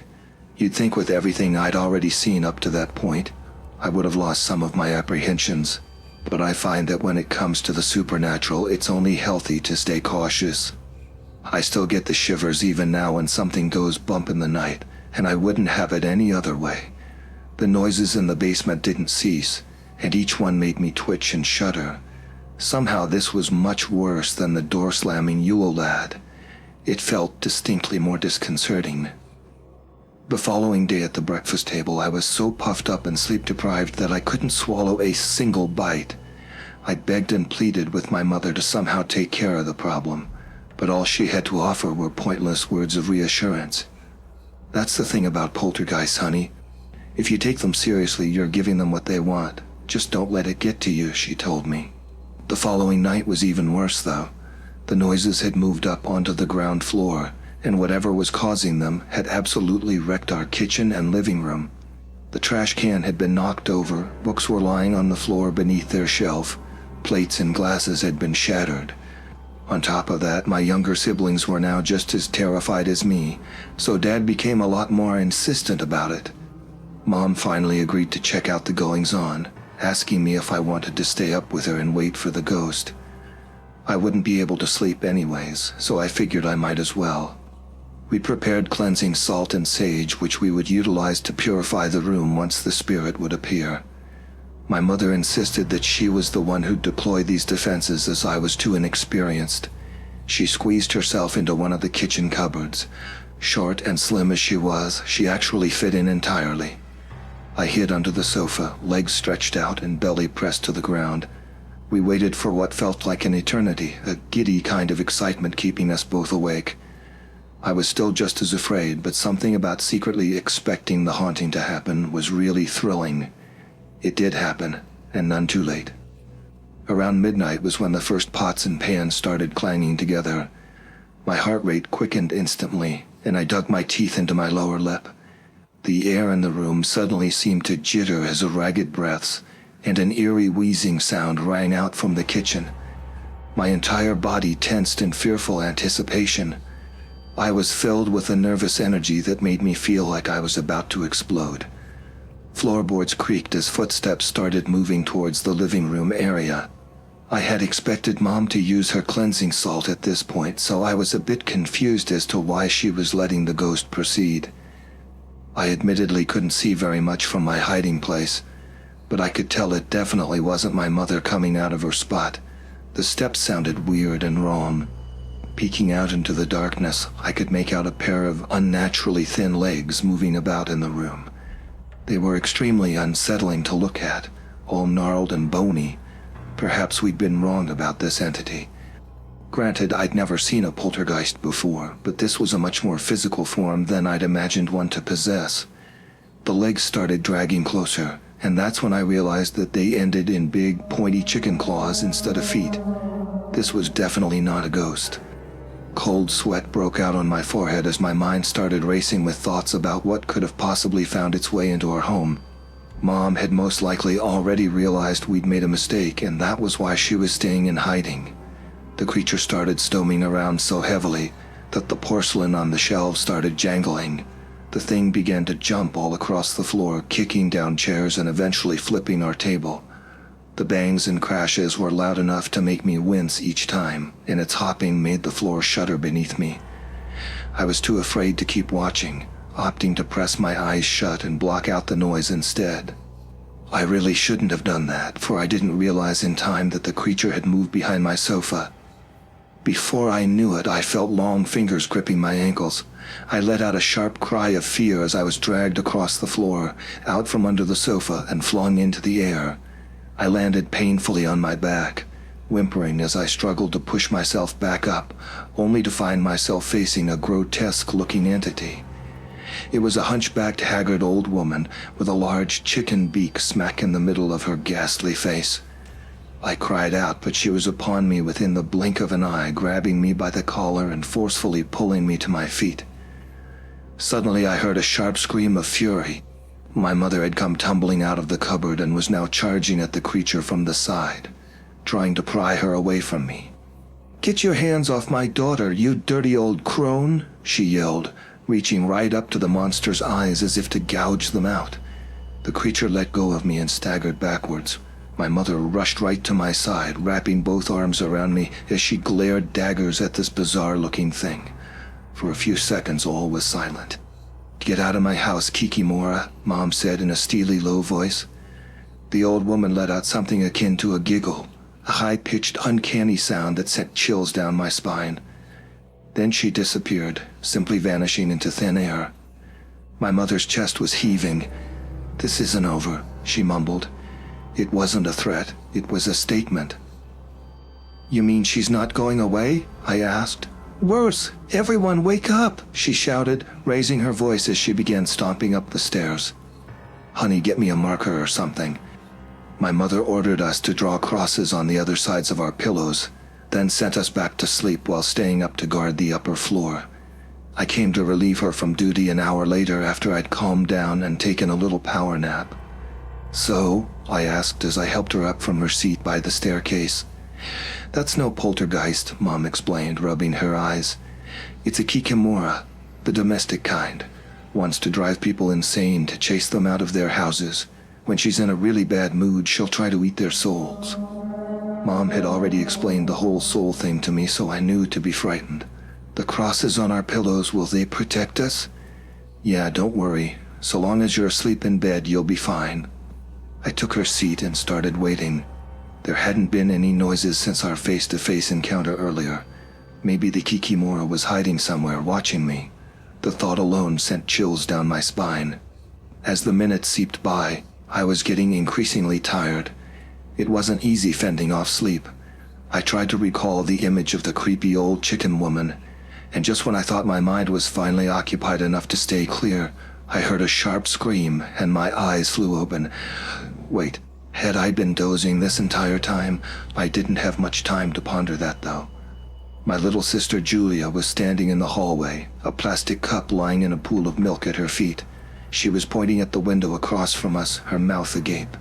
You'd think with everything I'd already seen up to that point, I would have lost some of my apprehensions. But I find that when it comes to the supernatural, it's only healthy to stay cautious. I still get the shivers even now when something goes bump in the night, and I wouldn't have it any other way. The noises in the basement didn't cease, and each one made me twitch and shudder. Somehow this was much worse than the door slamming Yule lad. It felt distinctly more disconcerting. The following day at the breakfast table, I was so puffed up and sleep-deprived that I couldn't swallow a single bite. I begged and pleaded with my mother to somehow take care of the problem, but all she had to offer were pointless words of reassurance. "That's the thing about poltergeists, honey. If you take them seriously, you're giving them what they want. Just don't let it get to you," she told me. The following night was even worse, though. The noises had moved up onto the ground floor, and whatever was causing them had absolutely wrecked our kitchen and living room. The trash can had been knocked over, books were lying on the floor beneath their shelf, plates and glasses had been shattered. On top of that, my younger siblings were now just as terrified as me, so Dad became a lot more insistent about it. Mom finally agreed to check out the goings-on, asking me if I wanted to stay up with her and wait for the ghost. I wouldn't be able to sleep anyways, so I figured I might as well. We prepared cleansing salt and sage, which we would utilize to purify the room once the spirit would appear. My mother insisted that she was the one who'd deploy these defenses as I was too inexperienced. She squeezed herself into one of the kitchen cupboards. Short and slim as she was, she actually fit in entirely. I hid under the sofa, legs stretched out and belly pressed to the ground. We waited for what felt like an eternity, a giddy kind of excitement keeping us both awake. I was still just as afraid, but something about secretly expecting the haunting to happen was really thrilling. It did happen, and none too late. Around midnight was when the first pots and pans started clanging together. My heart rate quickened instantly, and I dug my teeth into my lower lip. The air in the room suddenly seemed to jitter as ragged breaths, and an eerie wheezing sound rang out from the kitchen. My entire body tensed in fearful anticipation. I was filled with a nervous energy that made me feel like I was about to explode. Floorboards creaked as footsteps started moving towards the living room area. I had expected Mom to use her cleansing salt at this point, so I was a bit confused as to why she was letting the ghost proceed. I admittedly couldn't see very much from my hiding place, but I could tell it definitely wasn't my mother coming out of her spot. The steps sounded weird and wrong. Peeking out into the darkness, I could make out a pair of unnaturally thin legs moving about in the room. They were extremely unsettling to look at, all gnarled and bony. Perhaps we'd been wrong about this entity. Granted, I'd never seen a poltergeist before, but this was a much more physical form than I'd imagined one to possess. The legs started dragging closer, and that's when I realized that they ended in big, pointy chicken claws instead of feet. This was definitely not a ghost. Cold sweat broke out on my forehead as my mind started racing with thoughts about what could have possibly found its way into our home. Mom had most likely already realized we'd made a mistake, and that was why she was staying in hiding. The creature started stomping around so heavily that the porcelain on the shelves started jangling. The thing began to jump all across the floor, kicking down chairs and eventually flipping our table. The bangs and crashes were loud enough to make me wince each time, and its hopping made the floor shudder beneath me. I was too afraid to keep watching, opting to press my eyes shut and block out the noise instead. I really shouldn't have done that, for I didn't realize in time that the creature had moved behind my sofa. Before I knew it, I felt long fingers gripping my ankles. I let out a sharp cry of fear as I was dragged across the floor, out from under the sofa and flung into the air. I landed painfully on my back, whimpering as I struggled to push myself back up, only to find myself facing a grotesque-looking entity. It was a hunchbacked, haggard old woman with a large chicken beak smack in the middle of her ghastly face. I cried out, but she was upon me within the blink of an eye, grabbing me by the collar and forcefully pulling me to my feet. Suddenly I heard a sharp scream of fury. My mother had come tumbling out of the cupboard and was now charging at the creature from the side, trying to pry her away from me. "Get your hands off my daughter, you dirty old crone!" she yelled, reaching right up to the monster's eyes as if to gouge them out. The creature let go of me and staggered backwards. My mother rushed right to my side, wrapping both arms around me as she glared daggers at this bizarre-looking thing. For a few seconds all was silent. "Get out of my house, Kiki Mora," Mom said in a steely, low voice. The old woman let out something akin to a giggle, a high-pitched, uncanny sound that sent chills down my spine. Then she disappeared, simply vanishing into thin air. My mother's chest was heaving. "This isn't over," she mumbled. It wasn't a threat, it was a statement. "You mean she's not going away?" I asked. "Worse! Everyone wake up!" she shouted, raising her voice as she began stomping up the stairs. "Honey, get me a marker or something." My mother ordered us to draw crosses on the other sides of our pillows, then sent us back to sleep while staying up to guard the upper floor. I came to relieve her from duty an hour later after I'd calmed down and taken a little power nap. "So?" I asked as I helped her up from her seat by the staircase. "That's no poltergeist," Mom explained, rubbing her eyes. "It's a Kiki Mora, the domestic kind. Wants to drive people insane, to chase them out of their houses. When she's in a really bad mood, she'll try to eat their souls." Mom had already explained the whole soul thing to me, so I knew to be frightened. "The crosses on our pillows, will they protect us?" "Yeah, don't worry. So long as you're asleep in bed, you'll be fine." I took her seat and started waiting. There hadn't been any noises since our face-to-face encounter earlier. Maybe the Kiki Mora was hiding somewhere, watching me. The thought alone sent chills down my spine. As the minutes seeped by, I was getting increasingly tired. It wasn't easy fending off sleep. I tried to recall the image of the creepy old chicken woman, and just when I thought my mind was finally occupied enough to stay clear, I heard a sharp scream and my eyes flew open. Wait, had I been dozing this entire time? I didn't have much time to ponder that, though. My little sister Julia was standing in the hallway, a plastic cup lying in a pool of milk at her feet. She was pointing at the window across from us, her mouth agape.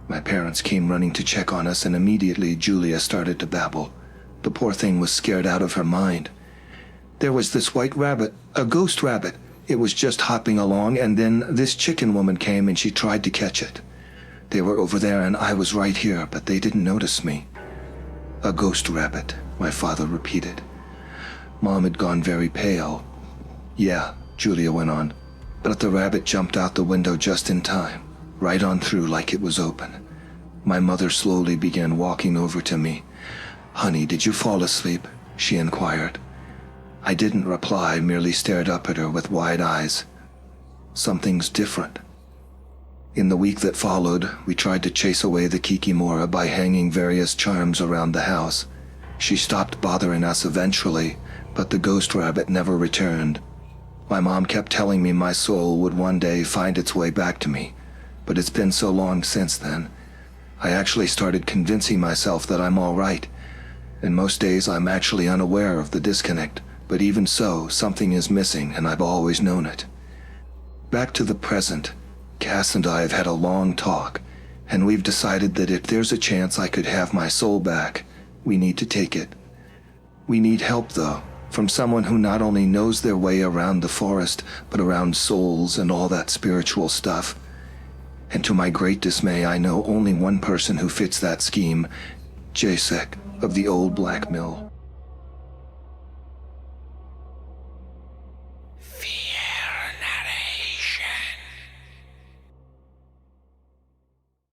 My parents came running to check on us, and immediately Julia started to babble. The poor thing was scared out of her mind. There was this white rabbit, a ghost rabbit. It was just hopping along, and then this chicken woman came and she tried to catch it. They were over there and I was right here, but they didn't notice me. A ghost rabbit, my father repeated. Mom had gone very pale. Yeah, Julia went on, but the rabbit jumped out the window just in time, right on through like it was open. My mother slowly began walking over to me. Honey, did you fall asleep? She inquired. I didn't reply, merely stared up at her with wide eyes. Something's different. In the week that followed, we tried to chase away the Kiki Mora by hanging various charms around the house. She stopped bothering us eventually, but the ghost rabbit never returned. My mom kept telling me my soul would one day find its way back to me, but it's been so long since then. I actually started convincing myself that I'm all right, and most days I'm actually unaware of the disconnect. But even so, something is missing, and I've always known it. Back to the present, Cass and I have had a long talk, and we've decided that if there's a chance I could have my soul back, we need to take it. We need help, though, from someone who not only knows their way around the forest, but around souls and all that spiritual stuff. And to my great dismay, I know only one person who fits that scheme, Jasek of the Old Black Mill.